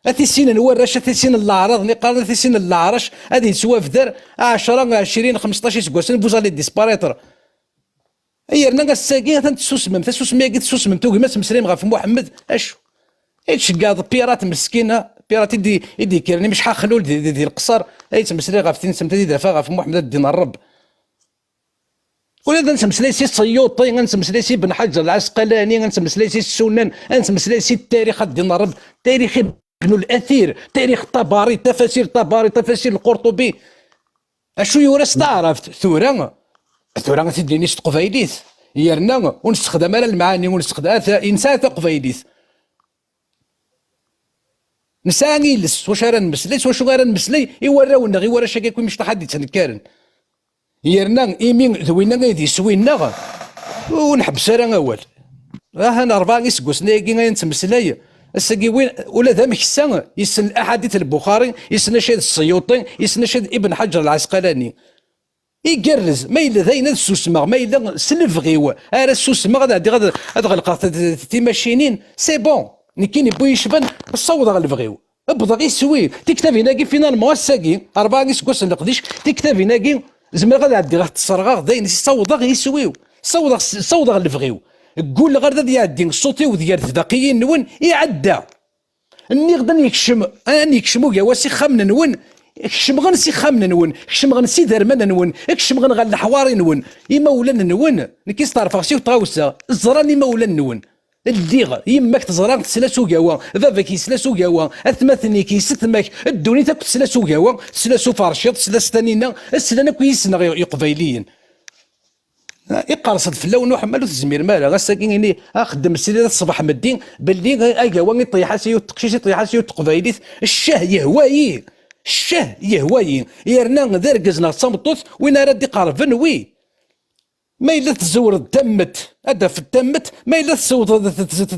اتي سين نورش اتي سين الاعراض نقارن اتي سين العرش هذه سوا في دار 10 20 15 سكواسن بوزالي ديسباريتر اي رنا الساكين تنتسوسمم تسوسمي قلت سوسمم توقي ما تمسليم غا في محمد اشو ايش قاض بيرات مسكينه بيرات يدي كيرني مش حاخلول دي القصر اي تمسلي غا في تنسم تدي دافا غا في محمد الدين الرب ولا نسمسلي سي السيوطي نسمسلي سي بن حجر العسقلاني نسمسلي سي السنن نسمسلي سي التاريخ الدين الرب تاريخ ابن الاثير تاريخ طباري تفاسير طباري تفاسير القرطبي اشو يورث تعرف ثورة تديني قبايليث يرنا ونستخدم على المعاني ونستخدم انسان قبايليث نساني لس واش راه نمسلي واش غير نمسلي يوراونا غير ورا شاكي مش تحدي تنكارن يرنا ايمين ذوينا غادي سوينا ونحبس راه اول انا 4 سكوسنا كي غنتمسلاي الساقي وين ولا ذا مكسان يسن احاديث البخاري يسن شاد السيوطي يسن شاد ابن حجر العسقلاني يقرز ما الا ذاين السوسمه ما الا سلفغيو راه السوسمه غادي غلقات تيماشينين سي بون نكيني بو يشبن الصوت غالفغيو ابدا غير سوي تكتافي ناقي فينالمون الساقي 4 سكوس نقديش تكتافي ناقي زعما غادي عدي غا تصرغا داين الصوت غير يسويو الصوت غالفغيو قول غير غادي يعدي الصوتي ديال الذكيين نون يعدى اني غدا يكشم اني يكشمو يا واسي خامن نون كشم غنسي خامن نون كشم غنسي درمان نون كشم غن الحواري نون يما ولان نون نكيس طرف غسي وطاوسا الزراني مولان نون الديغ يماك تزرع تسلاسو كاوا باباك يسلاسو كاوا اثمثني كيستماك الدوني تاك تسلاسو كاوا تسلاسو فرشيط تسلاس ثانينا السلانه كويسنا يقبايليين يقرصد في اللون وحمل وتزمير مالا غساكيني اخدم السيده الصباح مدين باللي اكاواني طيحاسي وتقشيشي طيحاسي وتقبايليت الشاه يهواي الشاه يهواي يرنا ذرقزنا صمطوث وين راه دي قارفن وي ما الا تزور الدمت هذا في الدمت ما الا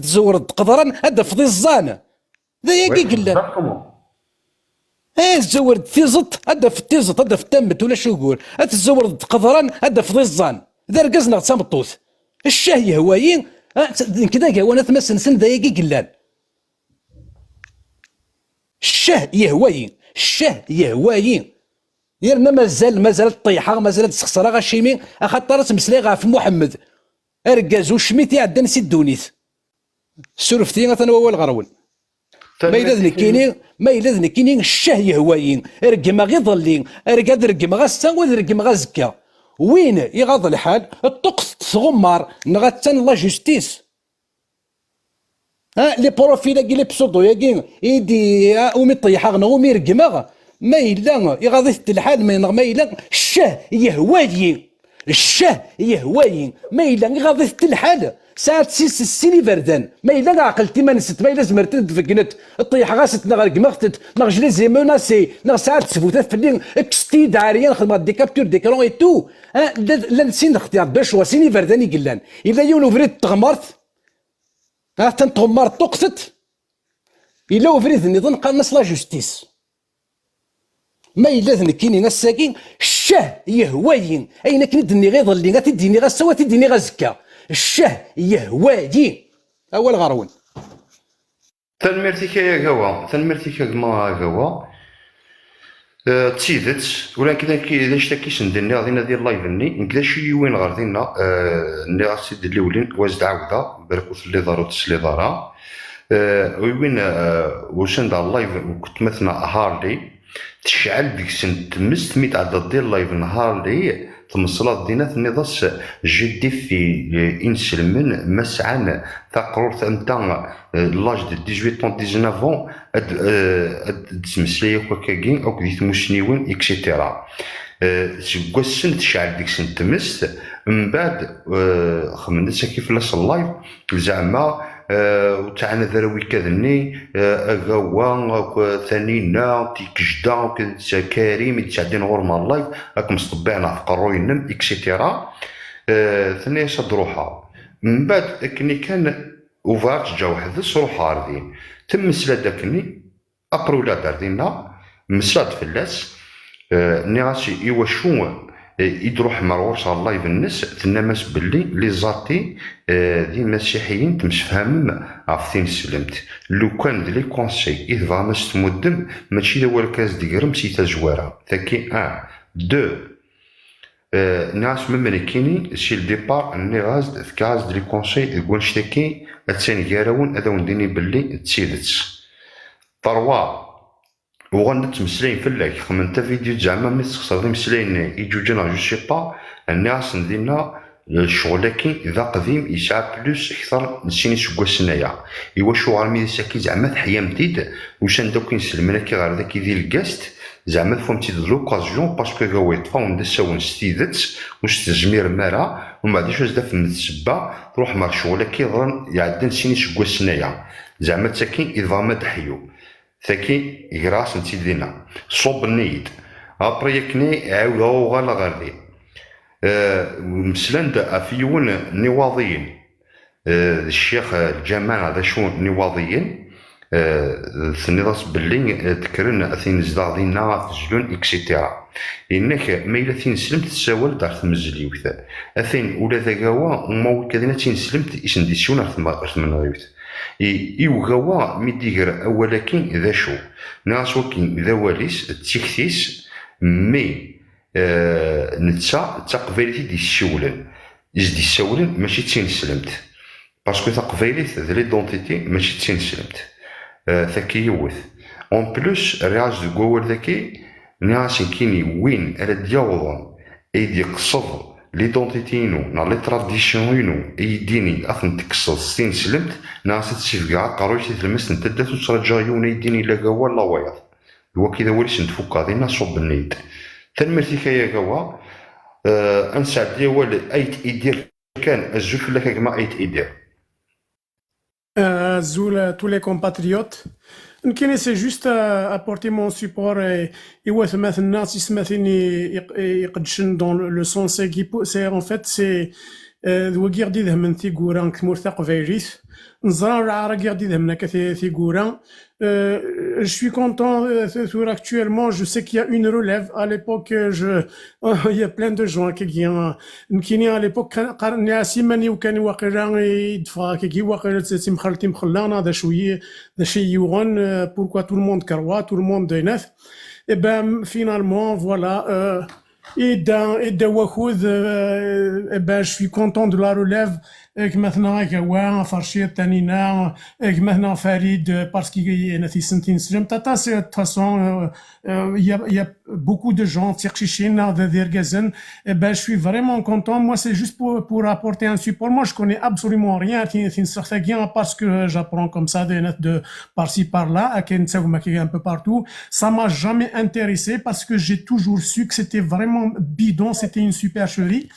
تزور قدرا هذا في الزان ذا ياكي قلان تزور تيزط هذا في التيزط هذا في الدمت ولا شو يقول تزور قدرا هذا في الزان ذا رقزنا صمطوث الشاه يهوايين كذا وانا تمسن سن ذا ياكي قلان الشاه يهوايين الشاه يهوايين يرنا مازال الطيحه مازال السخسره غاشيمين اخاطر تمسلي غا في محمد اركاز وشميتي عدنا سي الدونيت سولفتي مثلا هو الغرون ما الا ذنكيني الشاه يهوايين ارقم غي ظلين ارقاد رقم غا السان ورقم غا زكا وين يغاض الحال الطقس تغمر نغتان لا جوستيس لي بروفيل كي لي بسودو ياكي يدي ومي طيحا ومي رقمها ما إلا يغاضي الحال ما إلا الشاه يهواي الشاه يهواي ما إلا يغاضي الحال ساعات السيني بردان ما إلا عقلتي ما نست ما إلا زمرت تفقنت الطيح غاست نغ رقمختت نغ جلي زي مناسي نغ ساعات تسفوتات فلين اكستي داريا خدمة دي كابتور ديكرون اي تو لا نسين اختيار باش هو سيني بردان يقلان إلا يون وفريد تغمرت تنتغمر طقست إلا وفريد النظام قالناس لا جوستيس ما إلا ذنكيني الساكين الشاه يهواي أين كندني غير ظلي غتديني غا سوا تديني غا زكا الشاه يهواي أول غرون تنمرتك يا غوا تنمرتك ما غوا تسيدت ولكن كي نشتكيش ندير غادي ديال اللايف نكدا شي وين غادينا ني غاسيد الاولين واجد عاوده بركوت اللي دارو تسلي دارا وين واش ندار اللايف كنت مثلا هاردي تشعل ديك السن تمست مي تعدى ديال اللايف نهار لي تمصلات دينا النضاس جدي في انسلمن مسعان تقرر انت لاج دو 18 19 اد تمسلي كاكين او كديت مشنيون اكسيتيرا سكواسن تشعل ديك السن تمست من بعد خمنت كيف لاش اللايف زعما وتعنا ذروي كذني غوا ثانينا تيكجدا كريم يتعدين غور مع اللايف راكم مصطبعنا في قروينم اكسيتيرا ثاني شد روحها من بعد كني كان وفارت جا واحد روحها ردين تم مسلا داكني ابرولا داردينا مسلات فلاس ني غاسي ايوا شو يدروح مروش على اللايف الناس تنامس باللي لي زاتي دي المسيحيين تمشفهم عرفتين سلمت لو كان لي كونسي اذا فاماش تمدم ماشي هو كاس ديغرم سي تجواره ثاكي 2 ناس مملكيني شي الديبار اني غاز في كاز لي كونسي يقول شتكي الثاني يراون هذا ونديني باللي تسيدت 3 وغنت مسلين فلاك خمنت فيديو زعما مي تخسر مسلين يجوجنا جو سي با الناس ندينا الشغل اذا قديم يسعى بلوس اكثر نسيني شكوا السنايا ايوا شو غارمي ساكي زعما تحيا مديد واش ندوك نسلمنا كي غير داك يدير الكاست زعما فهمتي د لوكازيون باسكو غاوي طفاو ندساو ستيدت واش تجمير مارا ومن بعد واش داف من السبه تروح مع شغل كي ظن يعدل نسيني شكوا السنايا زعما تاكين اذا ما تحيو ثاكي يقراس نتي دينا صوب النيد ابري يكني عاود غالا غاردي مسلند افيون نواضيين الشيخ الجمال هذا شو نواضيين ثنيضاس باللي تكرن اثين زدار دينا تسجلون اكسيتيرا انك ما الا ثين سلمت تساول دار تمزليوث اثين ولا ذاكاوا وما كذا ثين سلمت اسنديسيون ارثمن غيوث يوغاوا ميديغر ولكن ذا شو ناس وكين ذا واليس تيكتيس مي نتسا تقبيلتي دي الشولن دي الشولن ماشي تينسلمت باسكو تقبيلت ذا ليدونتيتي ماشي تينسلمت ثاكي يوث اون بلوس الرياج دو كوور ذاكي ناس كيني وين راه يوضن ايدي قصد ليدونتيتينو نا لي تراديسيونينو يديني اثن تكسر ستين سلمت ناس تشوف كاع قرويتي تلمس نتدات وترجع يونا يديني لا كوا لا وياض هو كذا وليش نتفوق غادي صوب النيد تنمرتي كيا كوا انسعد لي هو ايت يدير كان الجوف لك كما ايت يدير Zoul, tous les compatriotes. يمكن سي جوست ابورتي مون سيبور يواث مثلا تسمثيني يقدشن دون لو سون سي اون فيت سي وكي غادي يذهمن تيكورا كمورثا قبايليت نزرا راه غادي يذهمنا كتيكورا. Je suis content actuellement, je sais qu'il y a une relève. À l'époque, il y a plein de gens qui à l'époque قرني سيماني وكان واقيلا يدفع كي واقيلا تسيم خالتي مخلانا دا شويه دا شي يوغن pourquoi tout le monde كروا tout le monde يناث. Et ben finalement voilà et de wahoud ben je suis content de la relève. مثلا كوا فرشيط تانينا مثلا فريد باسكي انا في سنتين سلم تاتا سي فاسون il y a beaucoup de gens تيقشيشين دير غازن. Ben je suis vraiment content. Moi c'est juste pour apporter un support. Moi je connais absolument rien في نسختاكيا parce que j'apprends comme ça de par-ci par-là un peu partout. Ça m'a jamais intéressé parce que j'ai toujours su que c'était vraiment bidon, c'était une supercherie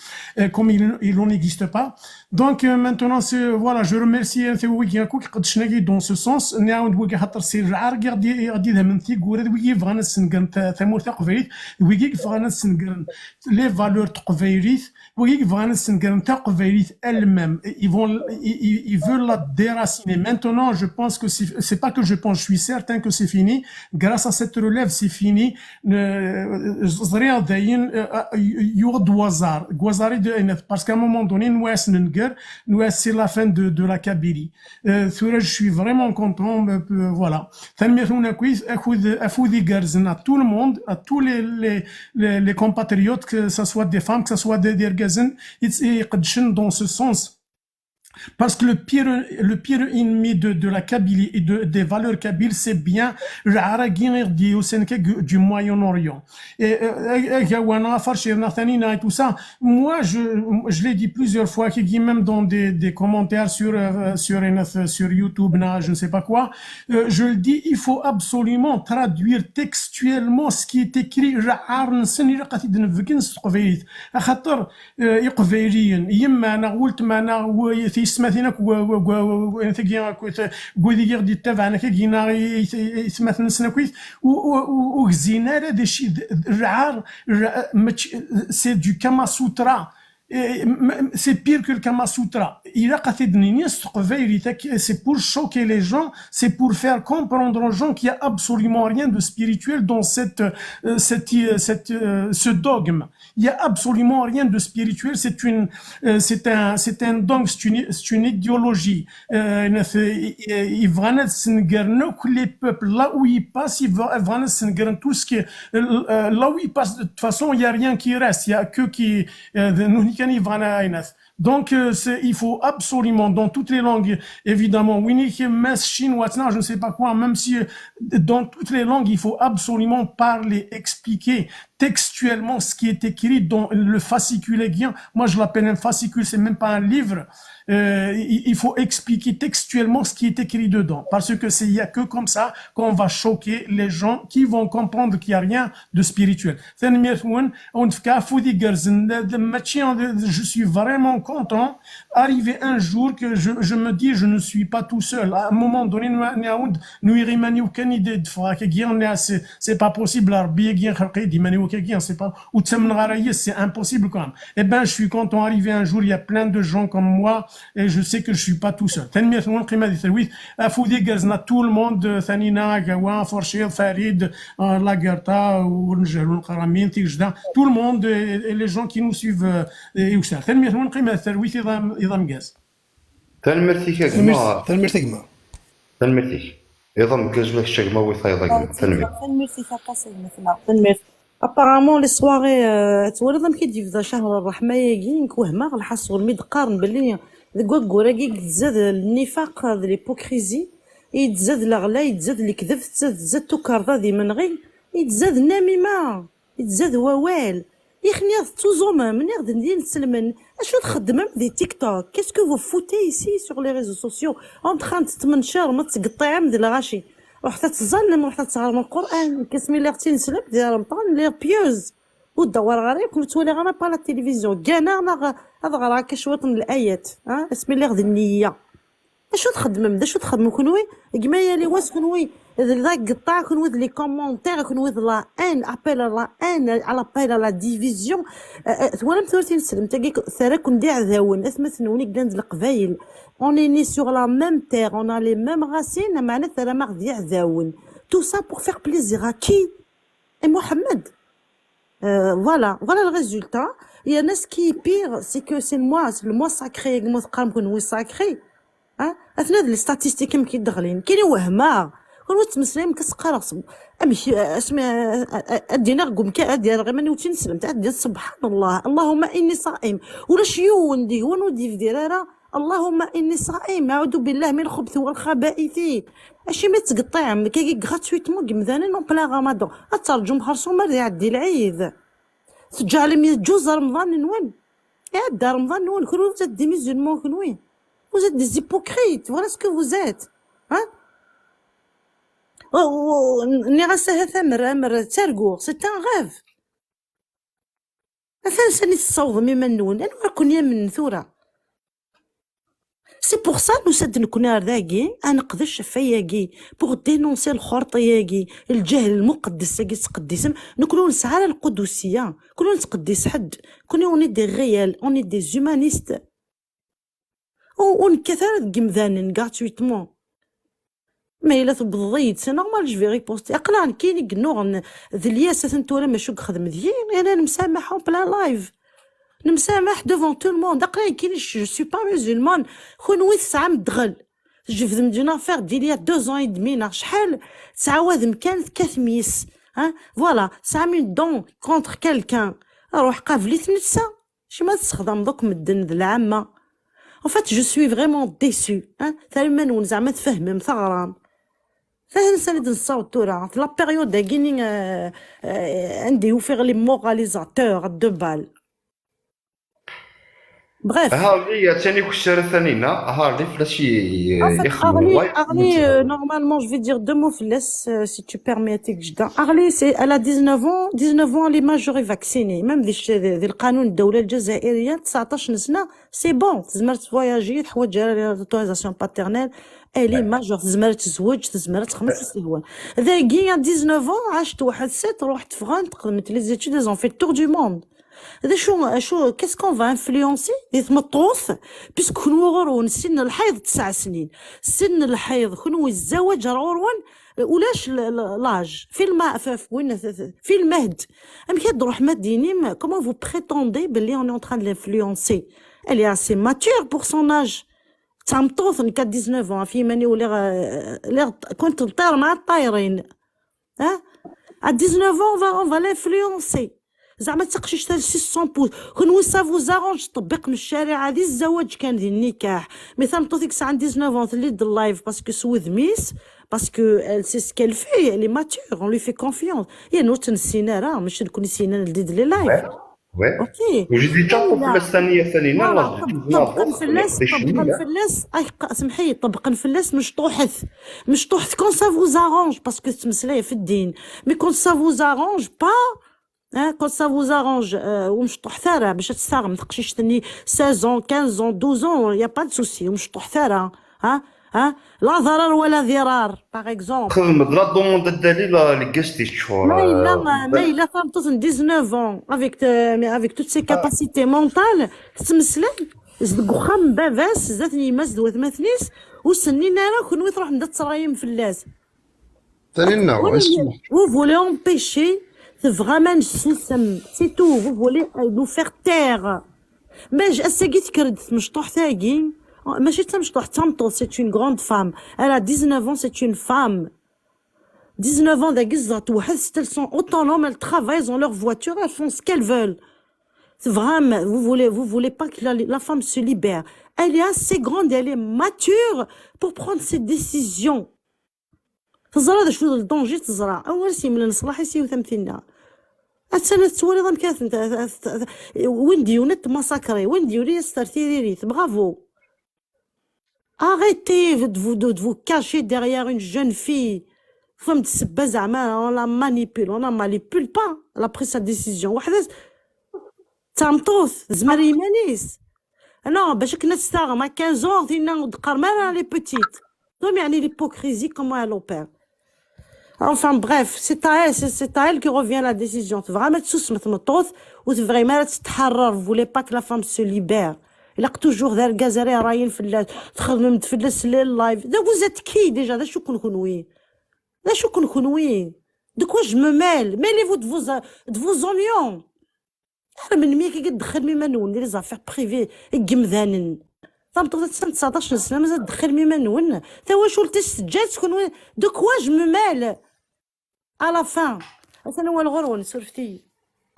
comme il n'en existe pas. Donc maintenant voilà, je remercie Théoui Giakou qui قدشنا dans ce sens. نعاود وكي خاطر سي العار غادي يذهب تيغور وكي بغانا نسنقرن ثمور تقبيليت وكي بغانا نسنقرن لي فالور تقبيليت وكي بغانا نسنقرن تقبيليت elle-même. Ils veulent la déraciner. Maintenant je pense que c'est pas que je pense, je suis certain que c'est fini. Grâce à cette relève c'est fini. زريا داين يوض وزاري de parce qu'à un moment donné nous c'est la fin de la Kabylie. Je suis vraiment content. Voilà. À tout le monde, à tous les compatriotes, que ce soit des femmes, que ce soit des gazens, ils dans ce sens. Parce que le pire ennemi de la Kabylie et des valeurs kabyles, c'est bien du Moyen-Orient. Et tout ça. Moi, je l'ai dit plusieurs fois, même dans des commentaires sur YouTube, je ne sais pas quoi. Je le dis, il faut absolument traduire textuellement ce qui est écrit. يسمثينا كويدي دي تبعنا كينا يسمثنا سنكويت وغزينا دي شي رعار سي دو كاما سوترا. C'est pire que le Kama Sutra. C'est pour choquer les gens, c'est pour faire comprendre aux gens qu'il n'y a absolument rien de spirituel dans ce dogme. Il n'y a absolument rien de spirituel, c'est un dogme, c'est une idéologie. Les peuples, là où ils passent, ils vont tout ce qui est, là où ils passent, de toute façon, il n'y a rien qui reste, il n'y a que qui, donc il faut absolument dans toutes les langues évidemment chinois, je ne sais pas quoi, même si dans toutes les langues il faut absolument parler, expliquer textuellement ce qui est écrit dans le fascicule guien. Moi je l'appelle un fascicule, c'est même pas un livre. Il faut expliquer textuellement ce qui est écrit dedans, parce que il y a que comme ça qu'on va choquer les gens qui vont comprendre qu'il n'y a rien de spirituel. Je suis vraiment content arriver un jour que je me dis je ne suis pas tout seul. À un moment donné c'est pas possible, c'est pas, c'est impossible quand même. Eh ben je suis content arriver un jour, il y a plein de gens comme moi et je sais que je suis pas tout seul. Tout le monde, Farid, Lagarta, tout le monde et les gens qui nous suivent. تنمرتيك يضم كزلك الشقمة ويثايضك تنمرتي apparemment les soirées تولد كيديفدا شهر الرحمه ياكي نكوهما غنحسوا المدقارن باللي كوكوراكي تزاد النفاق هذا ليبوكريزي يتزاد الغلا يتزاد الكذب يتزاد توكاردا دي منغي يتزاد النميمه يتزاد ووال يخني توزوم من غادي ندير نسلمن اشنو تخدم دي تيك توك كاسكو فو فوتي ici sur les réseaux sociaux en train تتمنشر ما تقطع من الغاشي وحتى تظلم وحتى تهرم القران كاسمي اللي اختي نسلم ديال رمضان لي بيوز ودور غير كنت تولي غير با لا تلفزيون كانا انا غنغرا كشوط من الايات اسم الله غد النيه اشو تخدموا كنوي كما يلي واس كنوي ذاك قطع كنوي لي كومونتير كنوي لا ان ابل لا ان على ابل لا ديفيزيون وانا مثلتي نسلم تاكي ثرا كون دي عذاون اسمثنوني كدان القبايل اوني ني سور لا ميم تير اون لي ميم راسين معنا ثرا ما غدي عذاون تو سا بور فير بليزير ا كي اي محمد voilà le résultat. Il y en a ce qui est pire, c'est que c'est le mois sacré, le mois كنوي sacré. اثناء هاد الستاتيستيك كيدخلين كاين وهمه كون تمسلم كتقرا امشي اسمي ادينا قوم كادير غير ماني وتنسلم تاع سبحان الله اللهم اني صائم ولا شيون دي ونودي في ديراره اللهم اني صائم اعوذ بالله من الخبث والخبائث اشي ما تقطع كي غراتويتمون كمذاني نون بلا رمضان اترجم خرصو مرضي عدي العيد تجعل لي جوز رمضان نون يا رمضان نون كلو دي ميزولمون كنوي vous êtes des hypocrites voilà ce que vous êtes نغسها ثمر ترقو c'est un rêve ثاني تصوض مما نون انا كون من ثوره سي بور سا نو سد نكون ذاكي انا قدش فياكي بور دينونسي الخرطياكي الجهل المقدس كي تقدسم نكونوا نسعى القدسيه كلنا نتقدس حد كوني اوني دي ريال اوني دي زومانيست ونكثر كمذانن غاتويتمون ما الا تبضيت سي نورمال جو في ريبوستي اقلع كاين كنوغ ذلياسه نتولا ماشو خدم ديال انا نمسامحهم بلا لايف نمسامح دوفون تو الموند اقلع كاين جو سوي با مسلمان كونوي 9 مدغل جو في مدينه فير ديال 2 ans et demi شحال تعاود مكان كثميس فوالا 5 minutes دون كونتر كالكان روح قابليت نتسا شي ما تستخدم دوك مدن العامه En fait, je suis vraiment déçue. ثاني نون زعما تفهمم ثغرام. ثاني نسالي نصاوب تورا في لا بيريود دا كاينين عندي وفيغ لي موراليزاتور دو بال. Bref. هارلي ثاني كشاره ثانينا هارلي فلاشي يخدموا Arlie, normalement, je vais dire 2 mots si tu permets تكجدا. Arlie, elle a 19 ans, elle est majeure vaccinée. Même ذي القانون الدولة الجزائرية 19 سنة سي بون تزمر تفواياجي تحوج على لوتوريزاسيون باترنيل الي ماجور تزمر تزوج تزمر تخمس سنوات ذاكي 19 ans عشت واحد السيت روحت فرنسا قدمت لي زيتود زون في التور دو موند هذا شو كيس كون فا انفلونسي يتمطوث بيسك كونو غرون سن الحيض 9 سنين سن الحيض كونو الزواج رورون ولاش لاج في المهد ام كيهضروا احمد دينيم كومون فو بريتوندي بلي اون تران دو لانفلونسي elle est assez mature pour son âge تمطوث نكا 19 في ماني ولا كنت نطير مع الطايرين à 19 on va l'influencer زعما تقشيش تاع 600 بوز كون سا فو زارونج تطبق من الشارع هذه الزواج كان ديال النكاح مثلا طوثيك ساعه 19 في ليد اللايف باسكو سوذ ميس باسكو ال سي سكيل في لي ماتور اون لي في كونفيونس يا نوت نسينا راه ماشي نكون نسينا ندير لي لايف وي اوكي وجدي تطبق الثانيه ثانينا طبقا نفلس سمحي طبقا نفلس مشطوحث كون سا فو زارونج باسكو تمسلايه في الدين مي كون سا فو زارونج با كون سا فو زارونج ومشطوح ثاره باش تستغرب ما تقشيش تني 16 15 12 يا با دو سوسي ومشطوح ثاره لا ضرر ولا ضرار باغ اكزومبل خدم لا دوموند الدليل اللي قصتي تشور ما الا فهمت 19 ans avec toutes ses capacités mentales تمسلي زد وخام بافاس زاتني ماس دوات مثنيس وسنين انا كون تروح ندا ترايم فلاس ثانينا vous voulez empêcher vraiment c'est tout vous voulez nous faire taire mais اساكي تكردت مشطوح ثاقي ماشي مشطوح تمطو c'est une grande femme elle a 19 ans c'est une femme 19 ans داك الزات واحد elles sont autonomes elles travaillent dans leur voiture elles font ce qu'elles veulent vraiment vous voulez pas que la femme se libère elle est assez grande elle est mature pour prendre ses décisions تزرع شنو الدونجي تزرع اول شيء من الصلاح يسيو ثمثينا السنه تولي ضم كاث وين ديونت ماساكري وين ديوري ستارتيري برافو arrêtez de vous cacher derrière une jeune fille فهمت السبه زعما اون مانيبول با لا بري سا ديسيزيون وحده تامطوث زمري مانيس انا باش كنا تستاغ ما 15 دينا دقر ما لي بوتيت دوم يعني l'hypocrisie comment elle opère. Enfin bref, c'est à elle que revient la décision. Vraiment تسوس متمطوث وتفريمون تتحرر. Vous voulez pas que la femme se libère. Il a toujours ذا الجزائري راين في تخدم تفلس اللايف. Vous êtes qui déjà? ذا شو كنكون وين De quoi je me mêle? Mêlez-vous de vos oignons. أنا من مية كي تدخل ميما نون لي زافير بريفي الجمذانن طامطو 19 سنه مازال تدخل ميما نون تا واش ولتي السجاد تكون وين دو كوا جو مو مال على فان انا هو الغرون سرفتي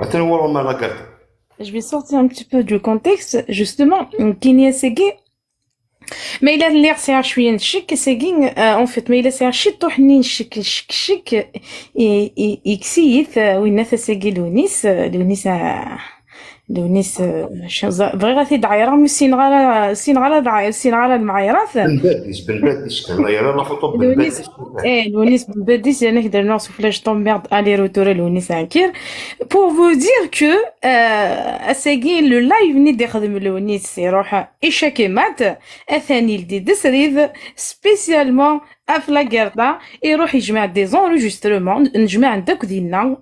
حتى هو ما لاكارت. Je vais sortir un petit peu du contexte. Justement, Kenya Segi, mais il a l'air c'est un chouïen chic, Segi, en fait, mais il a c'est un chit tohnin chic, et xiyith, ou une nefes Segi لونيس بغيتي دايره مي سين غالا المعايرات بن باديس كنايره لا فوتو بن باديس لونيس بن باديس يعني كدير نو سوفلاج طومبيرد الي روتور لونيس انكير pour vous dire que اساكي لو لايف ني يخدم لونيس يروح ايشاكي مات اثاني لدي دسريد سبيسيالمون افلا كارطا يروح يجمع دي زونجسترومون نجمع داك ديالنا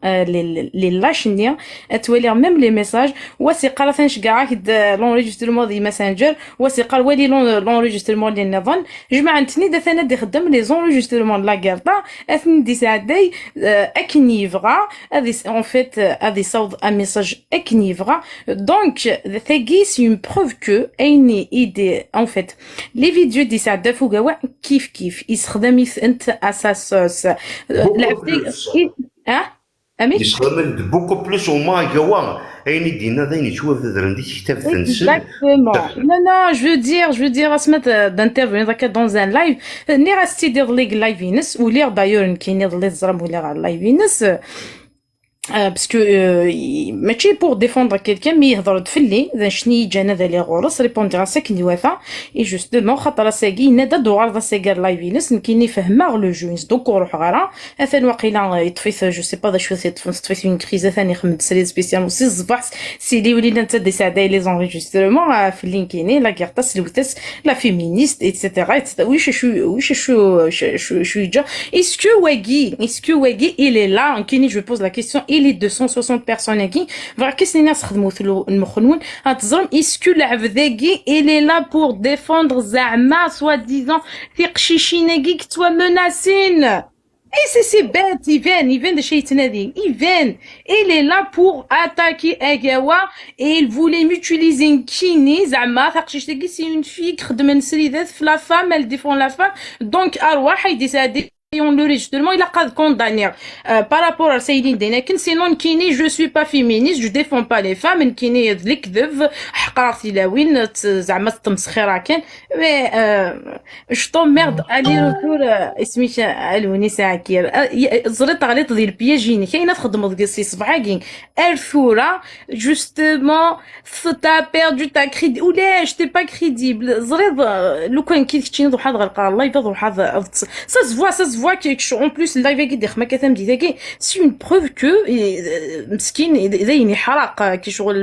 لي لاشنيا توالي ميم لي ميساج وثيقه راه تنشكاع هاد لونجسترومون دي ماسنجر وثيقه والي لونجسترومون ديال نظن جمع نتني دا ثنا دي خدام لي زونجسترومون لا كارطا اثني دي ساعدي اكنيفغا هذه اون فيت هذه صوت ان ميساج اكنيفغا دونك ثاكي سي اون بروف كو ايني ايدي اون فيت لي فيديو دي ساعده فوقا كيف يستخدم انت اساسوس لعبتي امي يستخدم بوكو بلوس وما يقوا اين دينا ذا يشوف درندي كتاب تنسل non je veux dire اسمت d'intervenir dans un live ني غاستي دير ليك لايفينس ولي دايور كاين لي زرم ولا على لايفينس parce que ماشي pour défendre quelqu'un mais يهضر تفلي ذا شني جانا ذا لي غورس ريبوندي على ساكن يوافا اي جوستومون خاطر ساكي نادا دوار ذا سيغار لايفينس كايني فهمها لو جوينس دونك روح غارا اثن واقيلا يطفيث جو سي با ذا شو تطفيث اون كريز ثاني خمد سري سبيسيال سي الصباح سيدي ولينا انت دي ساعداي لي زونجسترومون في اللين كايني لا كارتاس لوتاس لا فيمينيست ايتترا ويش شو جا اسكو واغي il est là كايني جو بوز لا كيسيون il est 260 personnes qui voilà qu'est-ce qu'il y a خدموا في المخنون هتزرم اسكو العبداكي il est là pour défendre زعما soi-disant في قشيشيناكي كتوا مناسين et c'est bête il vient de chez Tnadi il est là pour attaquer Agawa et il voulait m'utiliser une kini زعما فقشيشتاكي c'est une fille خدمة نسريدات في la femme elle défend la femme donc أرواح يدي l'enregistrement il a pas condamné par rapport à Saïdine Denakin sinon Kini je suis pas féministe je défends pas les femmes Kini الكذب حقارتي لاوين زعما تمسخيره كان mais je t'emmerde aller retour اسمي الوني ساكير زريت غليط ديال البياجيني كاينه تخدم دقسي صبعاكين الثوره justement t'as perdu ta crédit ولا j'étais pas crédible زريت لو كان كيتشيني ضو حد غلقا الله يفضل حد ça se voit quelque chose en plus live qui دخما كتم ديتاكي c'est une preuve que مسكين زين حرق كي شغل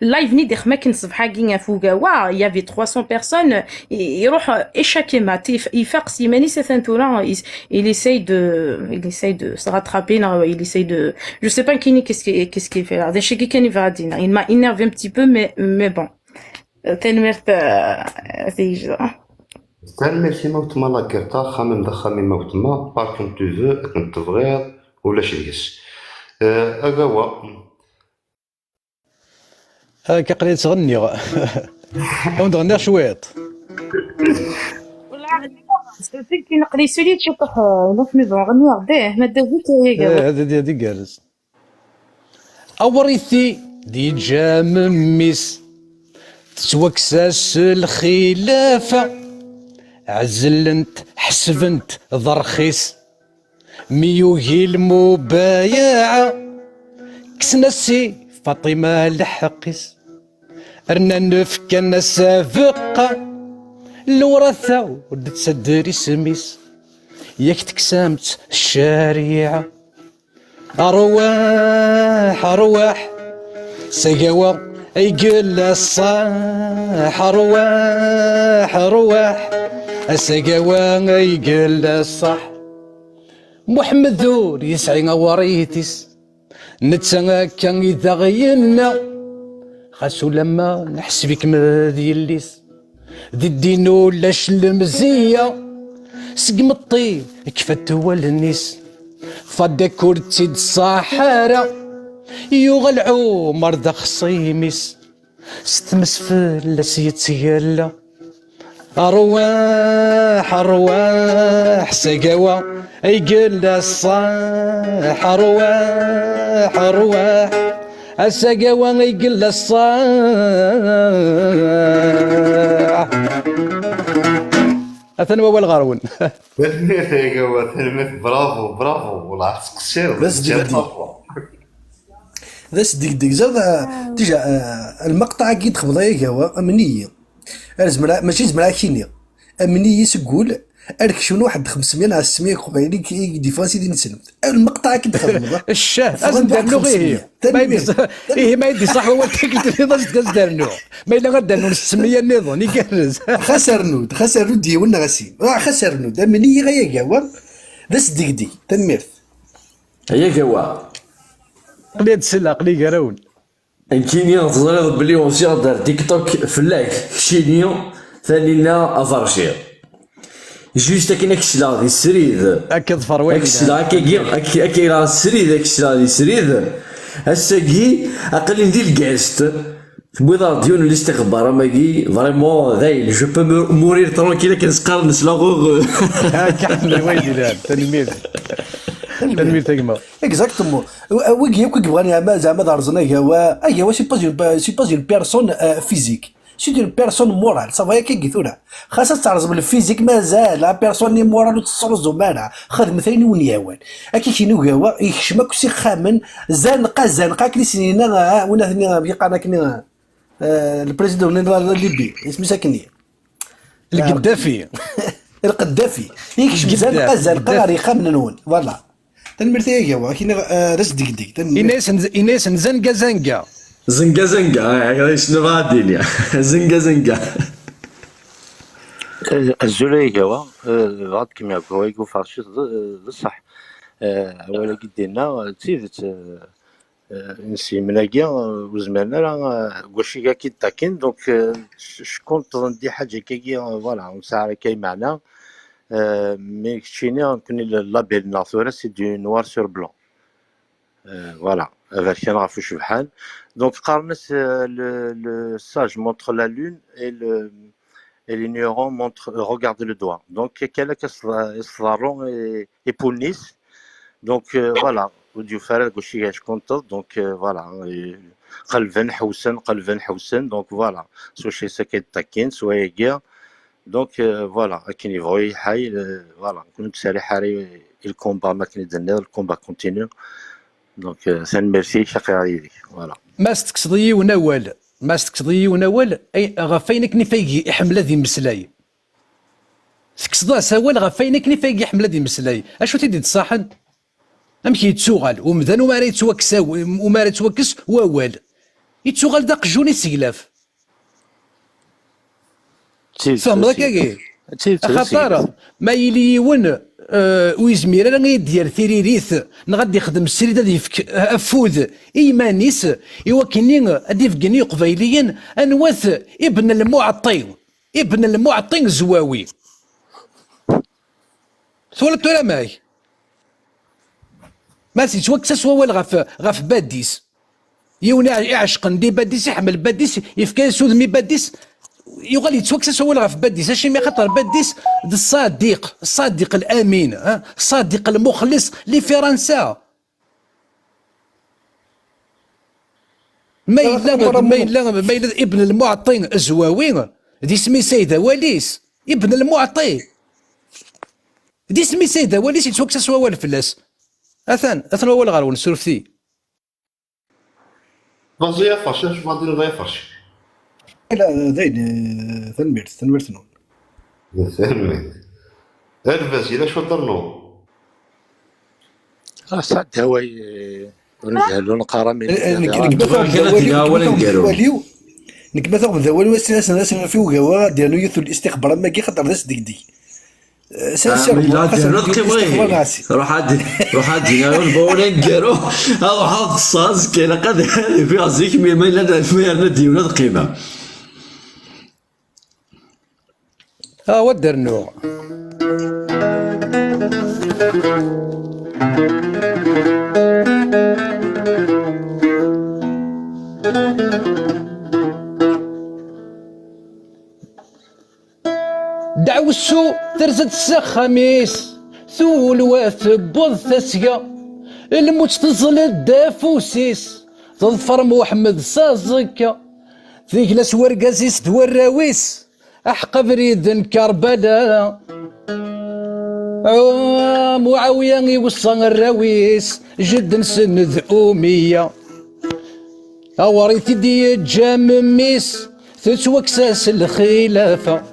اللايف ني دخما كان صباحا كين فوقا وا il y avait 300 personnes يروح échaquer mat يفاق سيماني سانتورا il essaye de se rattraper là il essaye de je sais pas qu'est-ce qu'il fait là des chez qui va il m'a énervé un petit peu mais bon تنمرت c'est كان ميرسي موت ما لاكارتا خامم دخامي موت ما باركون تو فو كنت تبغيض ولا شريس اكاوا هاكا قريت تغني ونغني شويط ولا كي نقري سوليت شطح نوف ميزون غني غديه ما دازيت هيك هذا دي جالس اوريثي دي جام ميس تتوكساس الخلافه عزلنت حسبنت ضرخيس ميوهي المبايعة كسنا السي فاطمة الحقيس رنا نفكنا سابقة الورثة ودتسدري سميس ياك تكسامت الشريعة. أرواح أرواح سقوا يقل الصح، أرواح أرواح سقوا يقل الصح. محمد ذور يسعي وريتيس نتسا كان إذا غينا خاصو لما نحسبك مذي الليس ذي الدين ولا المزية سقم الطيب كفت والنيس فدا كرتي الصحارى يوغل عمر ذا خصيميس ستمس فلس يتيلا. أرواح أرواح سقوا يقل الصح، أرواح أرواح السقوا يقل الصح. أثنى هو الغارون. برافو برافو والله تقصير بس ذاس ديك ديك زاد تجا المقطع كي تخبط يا هو امنيه ماشي زمرا كينيا امنيه سقول ارك شنو واحد 500 على 600 قبيلي كي ديفونسي دي نسلم المقطع كي تخبط الشاه ازم دارنو غير ما يدي ايه ما يدي صح هو تكلت نضج دارنو ما الا غدارنو 600 نظن يكرز خسرنو ديولنا غسيم خسرنو امنيه غيا هو ذاس ديك ديك تميرت هيا كوا قليت سلا قلي قراون كينيا تظهر بلي اونسيا دار تيك توك فلاك كشينيو ثانينا افرشير جوست كاين كشلا دي سريد اكيد فروي كشلا كي راه سريد كشلا دي سريد هساكي اقل ندير الكاست بويض راديون الاستخبار ماكي فريمون ذايل جو بو مورير ترونكيلا كنسقر نسلاغوغ كحمل ويلي لا تنمير تنمير تقما اكزاكتومون ويكي بغاني زعما دارزنا هو سي با اون بيرسون فيزيك سي اون بيرسون مورال صافا كي قيثونا خاصها تعرز بالفيزيك مازال لا بيرسون ني مورال وتصرزو مالها خدم ثاني ونياوان اكي شنو هو يخشمك سي خامن زنقه كلي سنينا ولا ثاني بيقانا كني البريزيدون الليبي اسمه ساكني القدافي القدافي يكشف زنقه ريقه من نون فوالا تنمرتي هو كاين راس ديك ديك إناس زنقه زنقه شنو غادي ليا زنقه الزولي هو غاد كيما هو يقول فارشي بصح ولا قدينا تيفت نسي مناقيا وزماننا راه كلشي كاع كي تاكين دونك شكون ندي حاجه كي فوالا ونساعد كاي معنا مي كتشيني كوني لابيل ناثورا سي دو نوار سور بلون فوالا هذاك كان نعرفو شبحال دونك قارنت le sage montre la lune et les neurones regardent le doigt donc كالك يصدرون يبونيس دونك فوالا وديو فارغ كلشي شكون دونك فوالا قلبا حوسن دونك فوالا سوا شي ساكيت تاكين سوا ياكيا دونك فوالا كاين يبغي حي فوالا كنت ساري حاري الكومبا ما كاين درنا الكومبا كونتينيو دونك ثاني ميرسي شاقي عليك فوالا ما استقصدي ونوال اي غفاينك نفايقي يحمل ذي مسلاي تقصدها سوال غفاينك نفايقي يحمل ذي مسلاي اشو تيدي تصاحن امكي يتسوغل ومذان وما راه يتوكسا وما راه يتوكس ووال يتسوغل داق جوني سيلاف فهم ذاك كي خاطر ما يلي يون ويزمير راه يدير ثيريريث نغادي يخدم السريد هذا يفك افوذ ايمانيس ايوا كاينين غادي يفكني قبيليا انواث ابن المعطي الزواوي ثولت ولا ماي ما تيتوكسس ووال غف باديس يونا يعشق ندي باديس يحمل باديس يفكا سود مي باديس يغال يتوكسس ولا غف باديس اشي ما خاطر باديس الصادق الامين الصادق المخلص لفرنسا ما إلا ابن المعطي الزواوي دي سمي سيدة وليس ابن المعطي دي سمي سيدة وليس يتوكسس ووال فلاس اثن هو الغرون سورفتي فازي فرش شوف غادي نضيع فرش لا زين تنميرت نون ثاني الفاس إلا شو درنو سعد هواي ونجهلو نقارا من نكبث غد ذوالي وسناس ناس في وقوا ديالو يثو الاستخبار ما كي خطر ناس ديك ديك لا ديرو تقيمي روح دينا البولا نكيرو هاو حاط الصاز كاين قد في عزيك ما لا فيها ديولا قيمه ها هو الدرنوع. دعوسو ترزد السخميس ثول واثبوض ثسيا الموت تظل الدافوسيس تظفر محمد صازكا ذيك لاس ورقازيس دوراويس أحق بريد كربلاء معاوية يوصى الراويس جد سند أمية أوريث دي جامميس تتوكساس الخلافة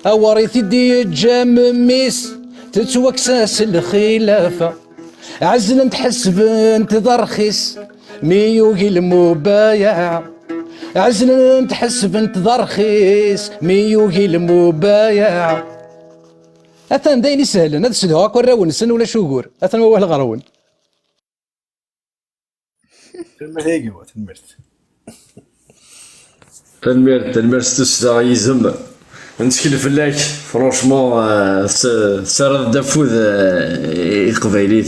أوريث دي جامميس تتوكساس الخلافة عزنا نتحسب انت ضرخيس ميوغي المبايع عزنا نتحسب انت ضرخيس ميوغي المبايع أثان دايني سهلا هذا سدوا هاك وراون سن ولا شوغور أثان هو الغراون تنمرت ستوسدا يزم نتكلم فلاك فرونشمون سرد دافوذ القبايليت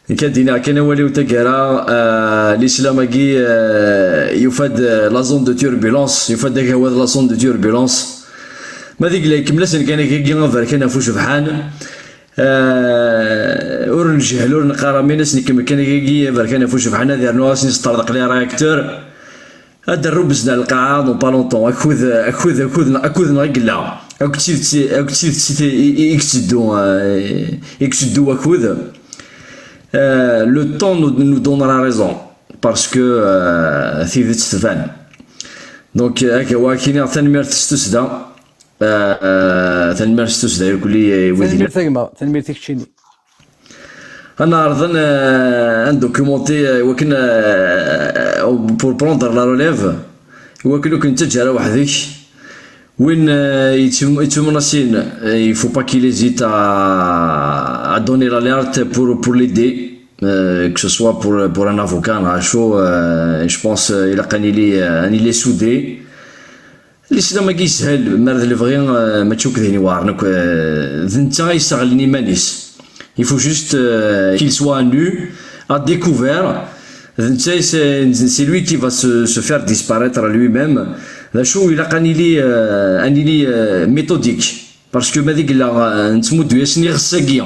كدينا كان والي تاكارا الاسلاماكي يفاد لا زون دو توربولونس يفاد هذا لا زون دو توربولونس ما ديك لا كملات كان كي غنفر كان فو شبحان اور نجهلو نقرا مينس كان كي كان فو شبحان هذا نواس نستردق لي راكتور هذا الربز تاع القاعه دون بالونطون اكوذ نغقلا يكسدو اكوذ لو طون نو دونرا ريزون باسكو ثيفت ستفان دونك هكا واكيني تنميرت ستوسدا تنميرت ستوسدا يقول لي تنمير ثقمه تنمير تكشيني انا عرضنا ان دوكيمونتي وكن بور بروندر لا روليف وكن كنت تجرى وحدك وين يتمناسين il faut pas qu'il hésite à donner l'alerte pour l'aider que ce soit pour un avocat je pense il est soudé الاسلام كي يسهل مرض اللي بغي ما تشوك ذيني وارنك ذنتا يستغلني مانيس il faut juste qu'il soit nu à découvert c'est lui qui va se faire disparaître lui-même شو إلا قاني لي méthodique parce que ما ديك لا نتمدو ياسني غساكيا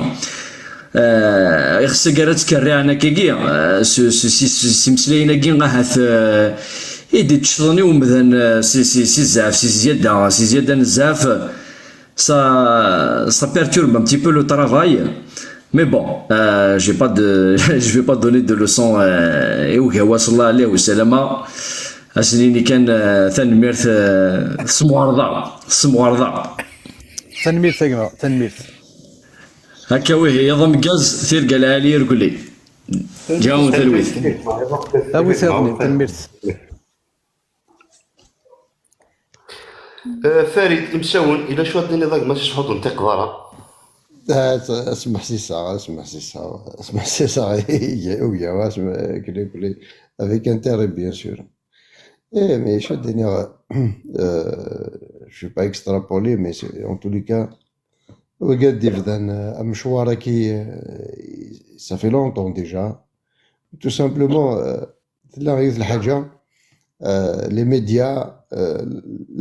غساكا تكري عنا كيكيا سي مسلاينا كي غاهث إيدي تشطني ومثلا سي زاف سي زيادة نزاف ça perturbe un petit peu le travail. Mais bon, je vais pas donner de leçons وصل الله عليه والسلامة أسنيني كان تنميرت سموارضة تنمير ثقمة تنمير هكا وهي يضم غاز ثير قال علي يرقلي جاون تلويث أبو ثاني تنميرت فريد المساون إلا شو هاد النظام ماشي شحوط نطيق ضرا اسمح سي ça ويا اسمع كلي avec intérêt bien sûr mais je je vais pas extrapoler mais en tous les cas regarde بدان مشوار كي ça fait longtemps déjà tout simplement لا غير الحاجه les médias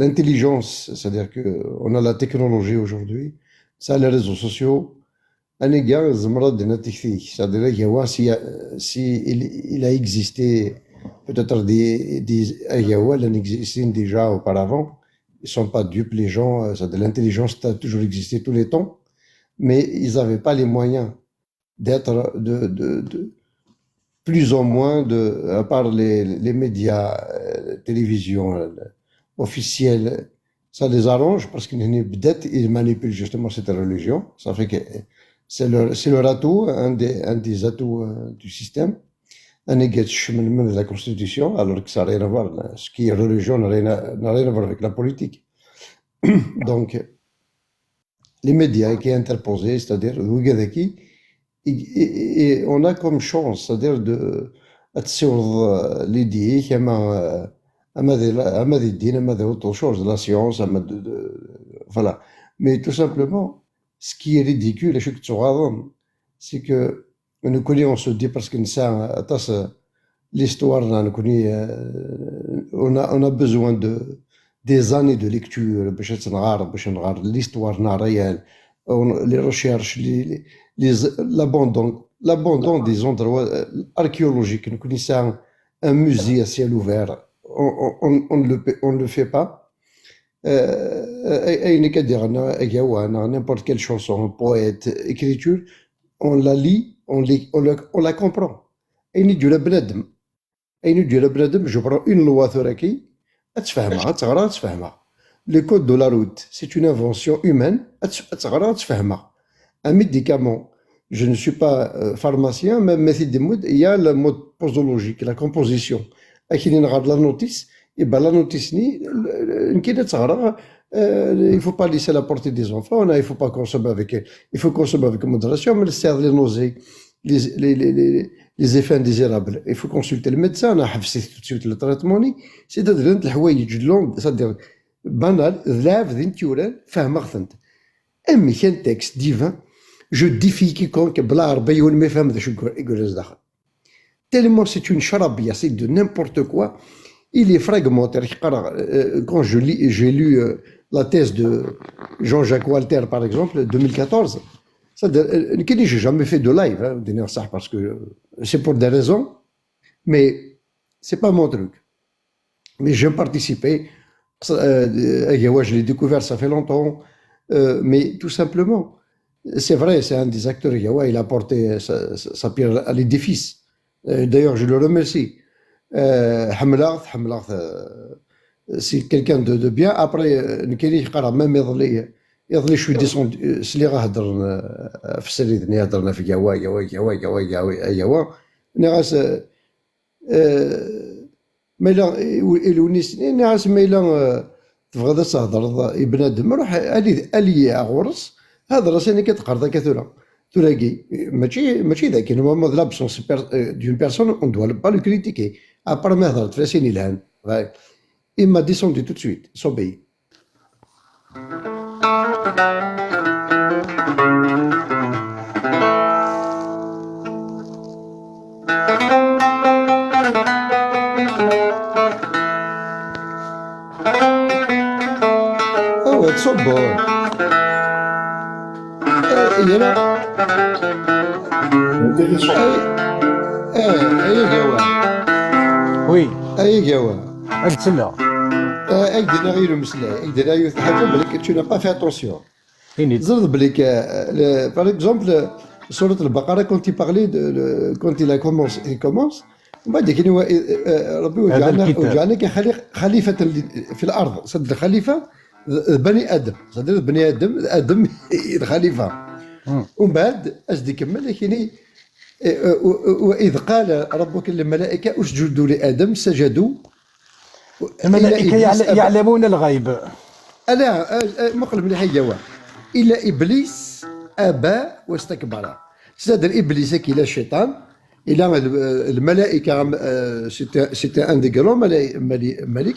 l'intelligence c'est-à-dire que on a la technologie aujourd'hui ça les réseaux sociaux un gars زمرد نتيك c'est-à-dire si il a existé peut-être des Ayahuasca existent déjà auparavant. Ils sont pas dupes, les gens. Ça, de l'intelligence a toujours existé tous les temps, mais ils n'avaient pas les moyens d'être de plus ou moins à part les médias, télévision officiels, ça les arrange parce qu'ils manipulent justement cette religion. Ça fait que c'est leur atout, un des atouts du système. Un égal même de la Constitution, alors que ça n'a rien à voir. Ce qui est religion n'a rien à voir avec la politique. Donc, les médias qui sont interposés, c'est-à-dire et on a comme chance, c'est-à-dire de l'idée autre chose, la science, voilà. Mais tout simplement, ce qui est ridicule, c'est que nous connaissons, on se dit parce que l'histoire, on a besoin des années de lecture, l'histoire réelle, les recherches, l'abandon des endroits archéologiques. Nous connaissons un musée à ciel ouvert, on ne le fait pas. N'importe quelle chanson, poète, écriture, on la lit, on la comprend. Je prends une loi thoraki, le code de la route, c'est une invention humaine, un médicament. Je ne suis pas pharmacien, mais il y a le mode posologique, la composition. La notice, et ben la notice, il ne faut pas laisser la portée des enfants, il faut pas consommer il faut consommer avec modération, mais les nausées, les effets indésirables. Il faut consulter le médecin, on a tout de suite le traitement, c'est-à-dire banal, un texte divin, je défie quiconque, tellement c'est une charabia, c'est de n'importe quoi. Il est fragmentaire. Quand j'ai lu la thèse de Jean-Jacques Walter, par exemple, 2014, j'ai jamais fait de live, parce que c'est pour des raisons, mais c'est pas mon truc. Mais j'ai participé. Je l'ai découvert, ça fait longtemps, mais tout simplement, c'est vrai, c'est un des acteurs. Il a apporté sa pierre à l'édifice. D'ailleurs, je le remercie. C'est quelqu'un de bien. Après, même je suis descendu. تبغى تهضر بنادم روح الي عورس هضر ساني كتقرا كثره تلاقي ماشي ذاك نورمالمون لابسونس دون بيرسون اون دوا با لو كريتيكي ابار ما هضرت في سيني الهان اما ديسوندي تو سويت صوبي تصبوا يلا اي جوا وي اي جوا تسمع اي دينا غير مسلا اي دينا يتحكم بلك tu n'as pas fait attention زرد بلك par exemple سورة البقرة quand il parlait de quand il commence بعد كي ربي وجعلنا كخليفة في الارض صد الخليفة بني ادم صدر بني ادم الخليفه ومن بعد اش كمل لكن واذ قال ربك للملائكه اسجدوا لادم سجدوا الملائكه يعلمون الغيب لا مقلب لي حاجه الا ابليس ابى واستكبر صدر ابليس كي الشيطان الى الملائكه سيتي ان دي غران ملك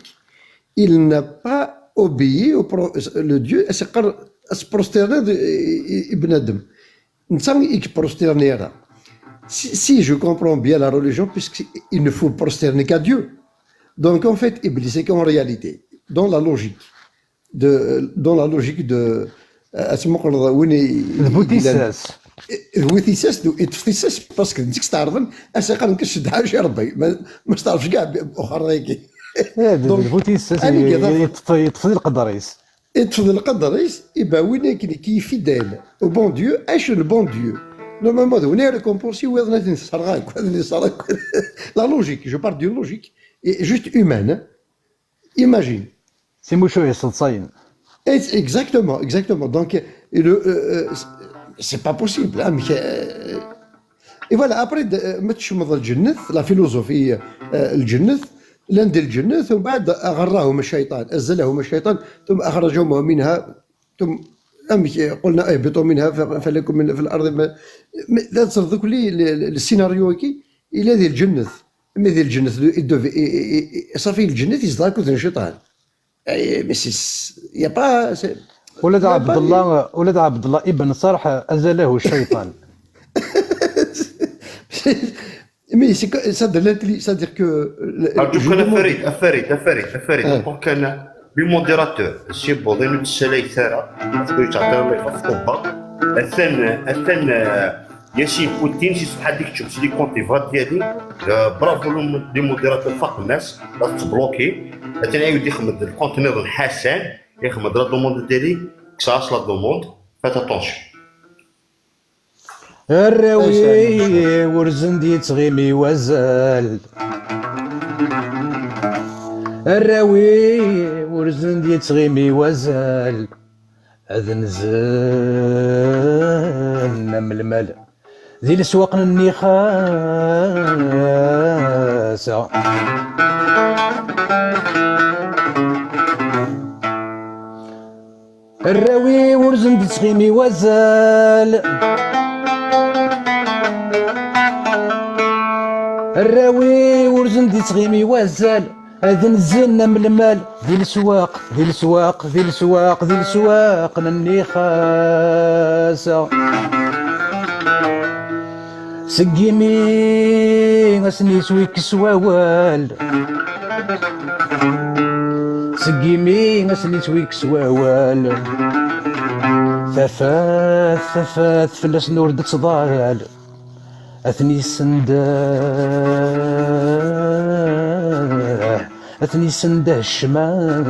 il n'a pas obéi le Dieu à se prosterner Ibn Adam. Si je comprends bien la religion, puisqu'il ne faut prosterner qu'à Dieu. Donc en fait, Iblis, c'est qu'en réalité, dans la logique de الوثيساس باسكو ديك تعرضن اسا قال كنشد حاجه ربي ما تعرفش كاع اخر هيك البوتيساس يطفي القدريس القدريس يبقى وين كي فيدال او بون ديو اش لو بون ديو نورمالمون وين ريكومبونسي وين نسرغاك لا لوجيك جو بار دو لوجيك جوست هيومان ايماجين سي مو شويه صلصين Exactement. Donc, c'est pas possible. Et voilà, après, ما تشمض الجنة، لا فيلوزوفي الجنة، لند الجنة، ثم بعد أغرهم الشيطان، أزلهم الشيطان، ثم أخرجهم منها، ثم قلنا اهبطوا منها فلكم من في الأرض لا تصرفوا لي السيناريو كي إلى ذي الجنة، ذي الجنة صافي الجنة يزدركوا ذي الشيطان. يا با ولد عبد الله ابن صرح أزله الشيطان. Mais c'est-à-dire que. فريد كان بموديراتور السي بوضينو تسالي ثارة تعطي الله يخفضها أثن ياسين بوتين شي صبح هذيك تشوف لي كونتيفات ديالي برافو لي موديراتور فاق الناس لا تبلوكي مثلا يودي يخمد الكونتينر حسن يخمد لا دوموند ديالي كساس لا دوموند فات اتونسيون الراوي ورزندي تغيمي وزال الراوي ورزندي تغيمي وزال أذن زلنا من المال ذي السواق النخاسة الراوي ورزندي تغيمي وزال الراوي ورزندي تغيمي وزال أذن زلنا من المال ذي السواق النخاسة سقيمي غسني سويك سواوال ثفاث فلاس نور تضال أثني سنده الشماث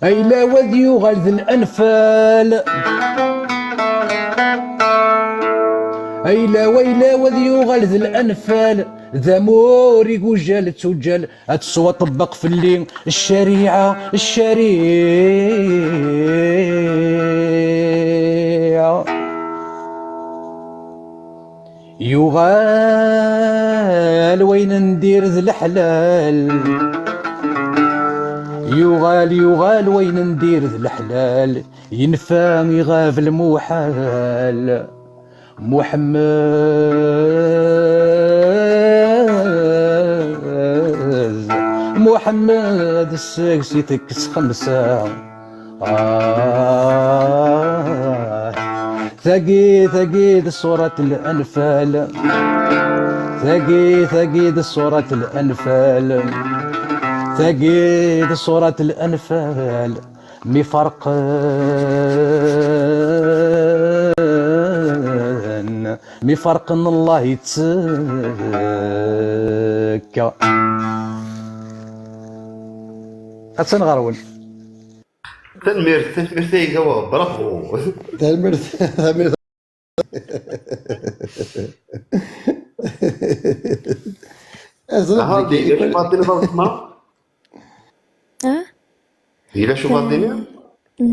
أيلا وذيو غلذ الأنفال أيلا ويلا وذيو غلذ الأنفال ذا موري وجال تسجل أتصوى طبق في اللين الشريعة يغال وين ندير ذي الحلال يغال وين ندير ذي الحلال ينفع يغاف المحال محمد السكسي تكس 5 ثقيد صورة الأنفال ثقيد صورة الأنفال مفرقن الله يتسكى أتسنغرون تنمير برافو تنمير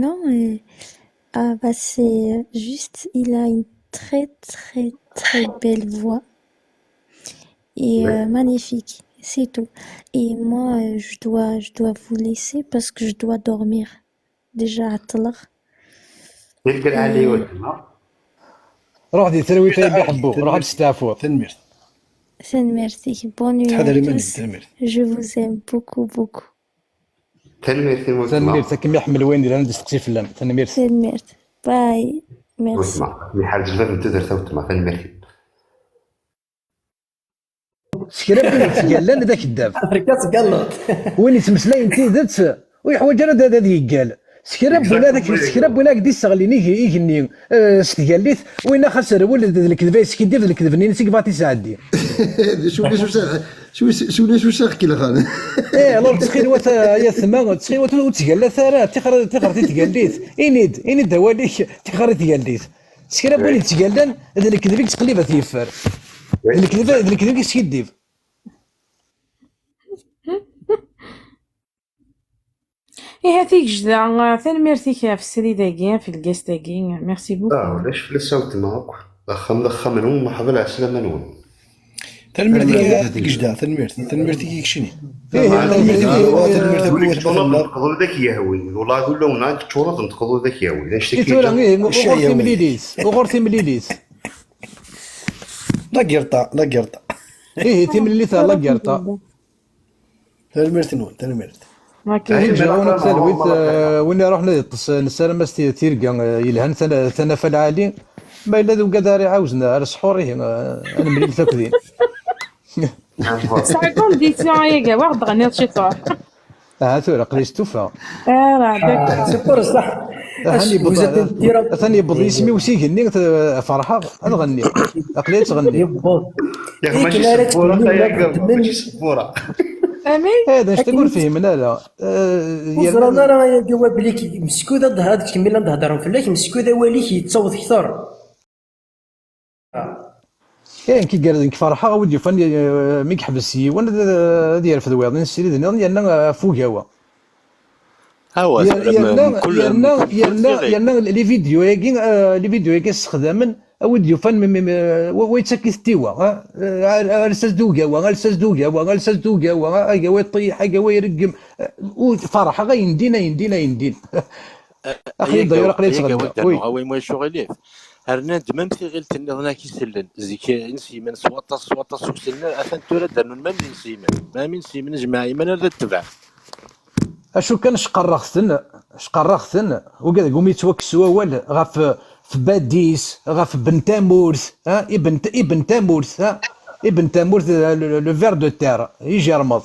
Non, bah c'est juste, il a une très belle voix et magnifique, c'est tout. Et moi, je dois vous laisser parce que je dois dormir. Déjà à طلق. روح دي تروي تاي بيحبوك روح تستعفوا تنمير merci, bonne nuit à tous. Je vous aime beaucoup. تنمير كيما يحمل وين دير انا دستقسي في اللام تنمير باي ميرسي حاجه الباب نتدر ثوت مع تنمير سكرا قال لنا ذاك الداب ركاس قلط وين يتمسلاي انت درت ويحوج انا هذا يقال سكراب ولا ذاك السكراب ولا قد يستغليني يغني استقاليت وين خسر ولد الكذبه سكيدير الكذبني نسيك فاتي سعدي شو ساخ كي خان لو تسخين يا ثما تسخين وتقال ثرا تخرج تقاليت انيد دواليك تخرج تقاليت سكراب وين تقال هذا الكذب تقليبه تيفر الكذب سكيدير إيه هاتيك جدا تنميرتيك في السريداكي في الكاستاكي ميرسي بوكو. علاش فلسا وتماك ضخم منهم مرحبا العسلامة نون. تنميرتي هذيك جدا تنميرتي كيك شني تنميرتي نقضوا ذاك يهوي والله يقول لهم ناك تشورط نقضوا ذاك يهوي نشتكي غورتي مليليس وغورتي مليليس لا قرطة ايه تمليليس لا قرطة تنميرتي نون تنميرتي ما كاين جاونا تسالويت وين رحنا نسالم تيركا يلهن ثنا فالعالي ما الا ذو قداري عاوزنا على سحوري انا مليل ثاكدين ساعة كونديسيون يا واحد غنيت شي طوح ثورة قريت توفى راه داك سيبور صح ثاني بضي اسمي وسيكني فرحة نغني اقليت تغني يا اخي ماشي سبورة ماشي سبورة امين هذا اش تقول فيه من لا وزرانا راه جواب ليك مسكوده هذاك كمل نهضروا فلاك مسكوده واليك يتصوت كثر كاين كي قال لك فرحه ودي فني مي يحبس وانا ديال في الويضين السيري لان فوق هوا هو يرنا لي فيديو ياكي استخداما ودي فن ويتسكي ستيوا الاستاذ دوكا الاستاذ دوكا الاستاذ دوكا ايوا يطيح ايوا يرقم وفرحه يندين اخي الدايره قليت تغنى وي هو ما شغل هرنا دممتي غير تنغنا كيسلن زيك انسي من سواطا سوسلنا اثن تورا درنا ما من سيمن ما من سيمن جماعي من هذا تبع اشو كان شقرختن وكذا قوم يتوكسوا اول غاف في باديس غاف بن تامورث ابن تامورث ابن تامورث لو فير دو تير يجي رمض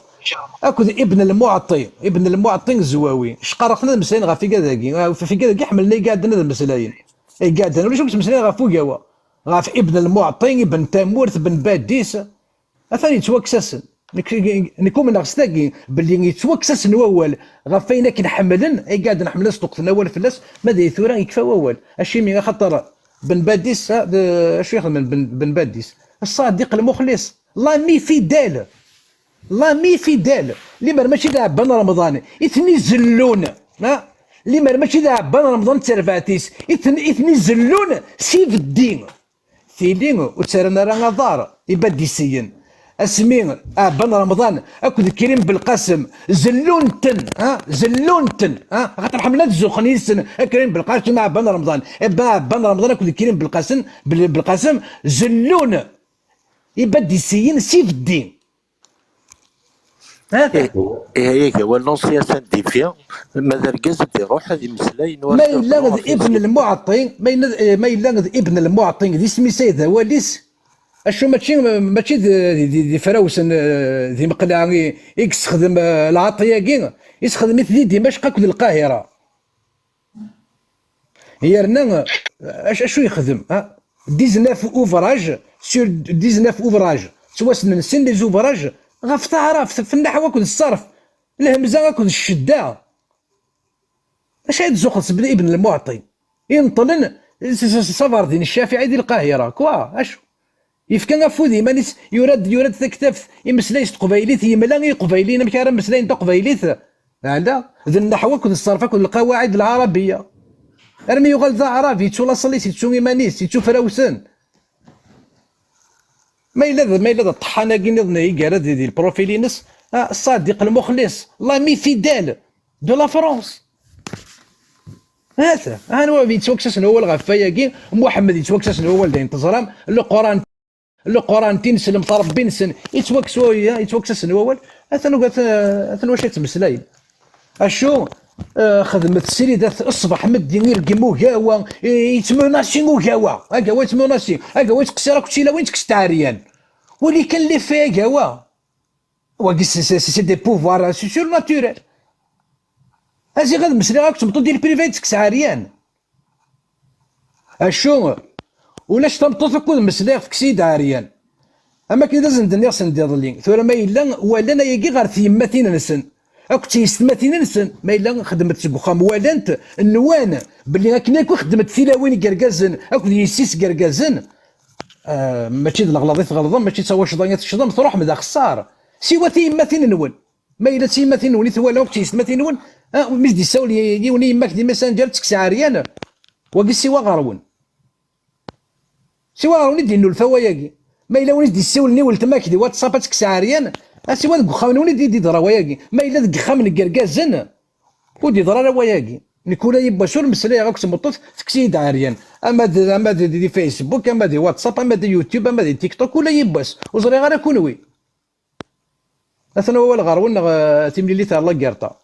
اكد ابن المعطي الزواوي شقرختنا المسلاين غاف في كذا حملنا قاعدنا المسلاين قاعدنا ولا شو مسلاين غاف فوق هوا غاف ابن المعطي ابن تامورث بن باديس اثاني يتوكسسن نكون من غستاكي باللي يتوكسسن اول غاف فينا كنحملن قاعد نحمل سطوقتنا اول فلاس ماذا يثورا يكفى اول اشي من خاطر بن باديس اش يخدم بن باديس الصادق المخلص لامي فيدال اللي ماشي لاعب بن رمضان اثني زلون اللي ماشي لاعب بن رمضان ترفاتيس اثني زلون سيف الدين ثيلين وتسرنا راه دار يبديسيين اسمين بن رمضان اكد كريم بالقاسم زلونتن خاطر حملات الزخنيسن كريم بالقاسم مع بن رمضان بن رمضان اكد كريم بالقاسم زلون يبديسيين سيف الدين هيك هو لونسياسيون ديفيان ماذا الكاز يروح هذه مسلاين ما يلغذ ابن المعطي ما يلغذ ابن المعطي ذي سمي سيد واليس اشو ماشي دي فراوسن ذي مقلع يستخدم العطيه يستخدم مثل دمشق كود القاهره يرنا اشو يخدم 19 اوفراج سور 19 اوفراج تواسن سن لي زوفراج غاف تعرف في النحو كود الصرف الهمزه كود الشده اش هاد زوخلص ابن المعطي ينطلن سفر دين الشافعي ديال القاهره كوا اشو يفكان فودي مانيس يراد تكتف يمسلايس قبيليت يملا قبيلين مكارا مسلاين قبيليت لا ذا النحو كود الصرف كود القواعد العربيه ارمي يغال ذا عربي تشو لا صليتي تشو يمانيس تشو فراوسن ما إلا الطحانه كي نظن يقال ديال البروفيلينس الصادق المخلص لامي فيدال دو لا فرونس هذا هو يتوكسس هو الغفايا محمد يتوكسس هو اللي انتظرام القران تنسلم ربي نسن يتوكسس هو اثن واش يتمسلاين اشو خدمت السيدات الصباح مدي يرقمو كاوا يتموناسيو كاوا يتموناسي كاوا يتقسي راك تشيلا وين تكست عريان واللي كان اللي فيها كاوا واكس سي دي بوفوار سور ناتوريل هازي غاد مسلا راك تبطو ديال بريفي تكس عريان اشو ولاش تمطو تكون مسلا في كسيد عريان اما كي لازم دنيا سندير ثورا ما الا ولا يجي غير ثيماتين نسن اكنتي يستماتين نسن ما الا خدمت سبوخام والانت النوان باللي اكنك خدمت ثلاوين كركازن اكو يسيس كركازن ماشي الغلاضيت غلظم ماشي تسوى شضانيات الشضم تروح مدا خسار سوى ثيماتين نون ما الا تيما تنوني ثوالا وقتيس ما تنون مش دي ساول يوني يماك دي ماسنجر تكسي عريان وقي سوا غارون سوا غارون دي نول ثواياكي ما الا وني دي ساولني ولتماك دي واتساب تكسي عريان سوا دك خاونوني دي ضرا وياكي ما الا دك خامن كركازن ودي ضرا وياكي نكون يبا شو المسألة غاك تمطط تكسي عريان اما دي فيسبوك اما دي واتساب اما دي يوتيوب اما دي تيك توك ولا يباس وزري غير كونوي اثنا هو الغرون تيملي تاع لاكارتا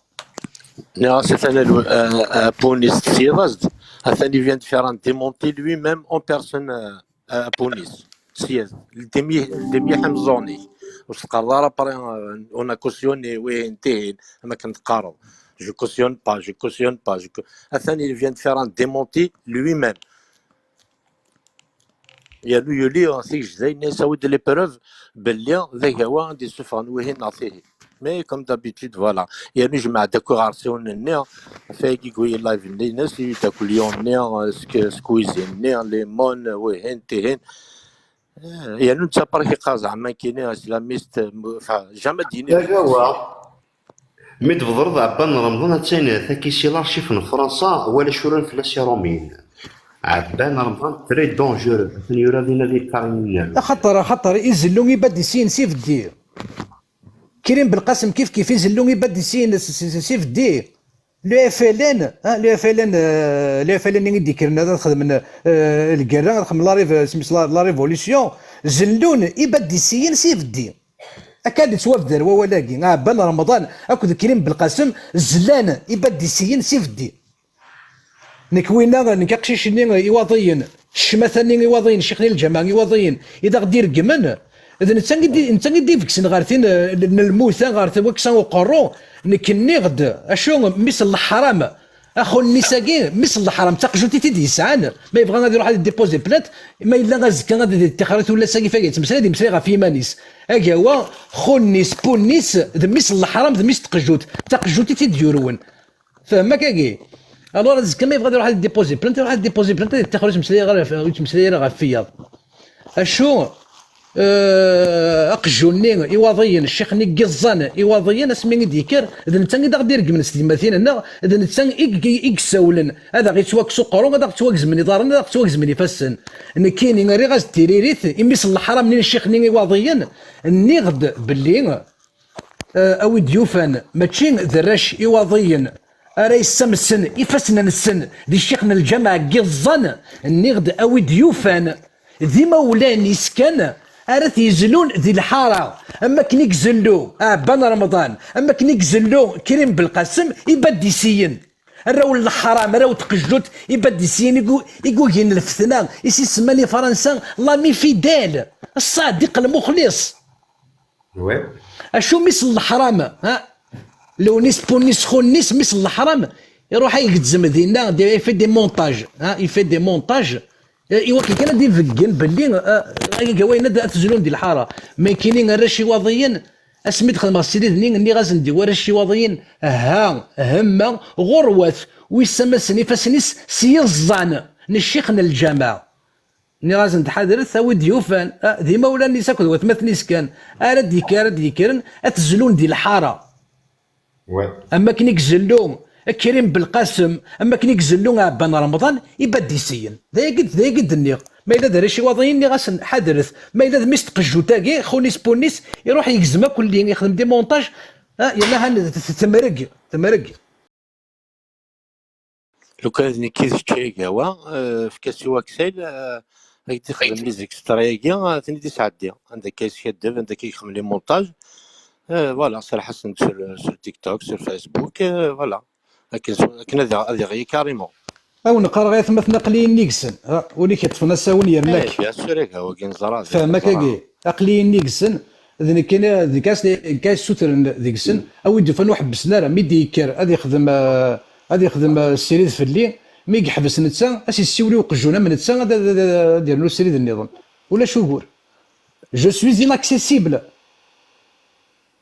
Non, c'est un Ponis Sivas. Il vient de faire un démonter lui-même en personne à Ponis. Le demi Hamzoni. On a cautionné, oui, je cautionne pas. Il vient de faire un démonter lui-même. Il y a lui, ça a des preuves. Belia, des souffrances, mais comme d'habitude, voilà. Il y a eu une décoration, fait qu'il y a eu live, il y a eu squeezing, lemon, il y a eu une sapare qui a été islamiste, jamais dit. مي تبضرض عبان رمضان تسين ثاكيسي لارشيف من فرنسا ولا شورن فلاسي رومين عبان رمضان تري دونجور يورا دينا دي كارين خطر يزلون يبدي سين سيف الدير كريم بالقاسم كيف يزلون يبدي سين سيف الدير لو اف ال ان لو اف ال ان يدي كرنا نخدم الكرا نخدم لا ريفوليسيون زلون يبدي سين سيف الدير اكاد توفدر ولاكي عبان رمضان اكو كريم بالقاسم زلان يبدي سين سيف الدير نكوينا نكاقشيشني يواضيين الشماثاني يواضيين شيخني الجماعة يواضيين إذا غدير كمان إذا نتا غدي فيكسن غارثين الموثى غارث وكسان وقرو نكني غد أشو مثل الحرام أخو النساكين مثل الحرام تقجوتي تيدي يسعان ما يبغى غادي يروح ديبوزي بلات ما إلا غازكا غادي تخرج ولا ساكي فاكي تمسالي دي مسالي غا في مانيس أكا هو خونيس بونيس مثل الحرام مثل تقجوتي تيديورون فهمك كاكي الوغ زكا ما يبغى يروح ديبوزي بلانت يروح ديبوزي بلانت تخرج مسالي غير فياض اشو اقجوني يواضيين الشيخني قزان يواضيين اسمي ديكر اذا نتا غير دير من سليماتين هنا اذا نتا يكساولن هذا غير تواك سوقرو هذا تواك زمني دارنا هذا تواك زمني فسن كاين غير غاز تيريريت يميس الحرام من الشيخني يواضيين نغد باللي او ديوفان ماشي ذراش يواضيين أرى يسمسن يفسن السن دي شيخنا الجامع قزان النغد أو ديوفان ذي مولان يسكن أرى تيزلون ذي الحارة أما كنيك زلو بان رمضان أما كنيك زلو كريم بالقاسم يبدي سين راو الحرام راو تقجلوت يبدي سين يقول هنا الفتنة يسي سماني فرنسا لامي فيدال الصادق المخلص أشو مثل الحرام لو نيس خونيس مثل الحرام يروح يقدزم دينا يفي دي مونتاج يفي دي مونتاج ايوا كي كان دي فكين باللي كواينا تزلون دي الحاره ما كاينين الرشي واضيين اسمي تخدم السيدي ني غاز ندي ورشي واضيين هما غروات ويسمى سنيفاسنيس سيزان نشيخنا الجماعه ني غاز نتحضر ثاوي ديوفان ذي مولا النساء كل وثمث كان ديكرن اتزلون دي الحاره اما كنيك زلو كريم بالقاسم اما كنيك زلو عبان رمضان يبدي سين ذا يقد النيق ما الا دار شي وضعين اللي غاس حادرث ما الا ميست قجو تاكي خونيس بونيس يروح يقزم كل يخدم دي مونتاج يلا تمرق لو كان كيف تشي هو في كاس واكسيل هاك تخدم لي زيكسترايا ثاني دي ساعات عندك كاس شادف عندك يخدم لي مونتاج فوالا صراحه sur TikTok sur Facebook فوالا لكن هذا غير كاريمون او نقرا غير ثم نقليين نيكسن ولي كيطفنا ساون يرناك بيان سور هو كاين زرا فهمك كي اقليين نيكسن اذا كاين كاس سوتر ديكسن او يدفن واحد بسناره ميدي يكر غادي يخدم السيريد في الليل مي يحبس نتسا اش يسيولي وقجونا من نتسا دير له السيريد النظام ولا شهور جو سوي اناكسيسيبل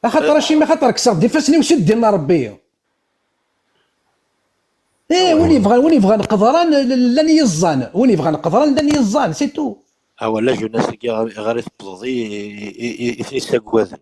خاطر شي ما خاطر كسر ديفاسني وسد ديالنا ربي وين يبغى القدران لن يزان وين يبغى القدران لن يزان سي تو ولا جو ناس غير تبضي يثني ساكوازن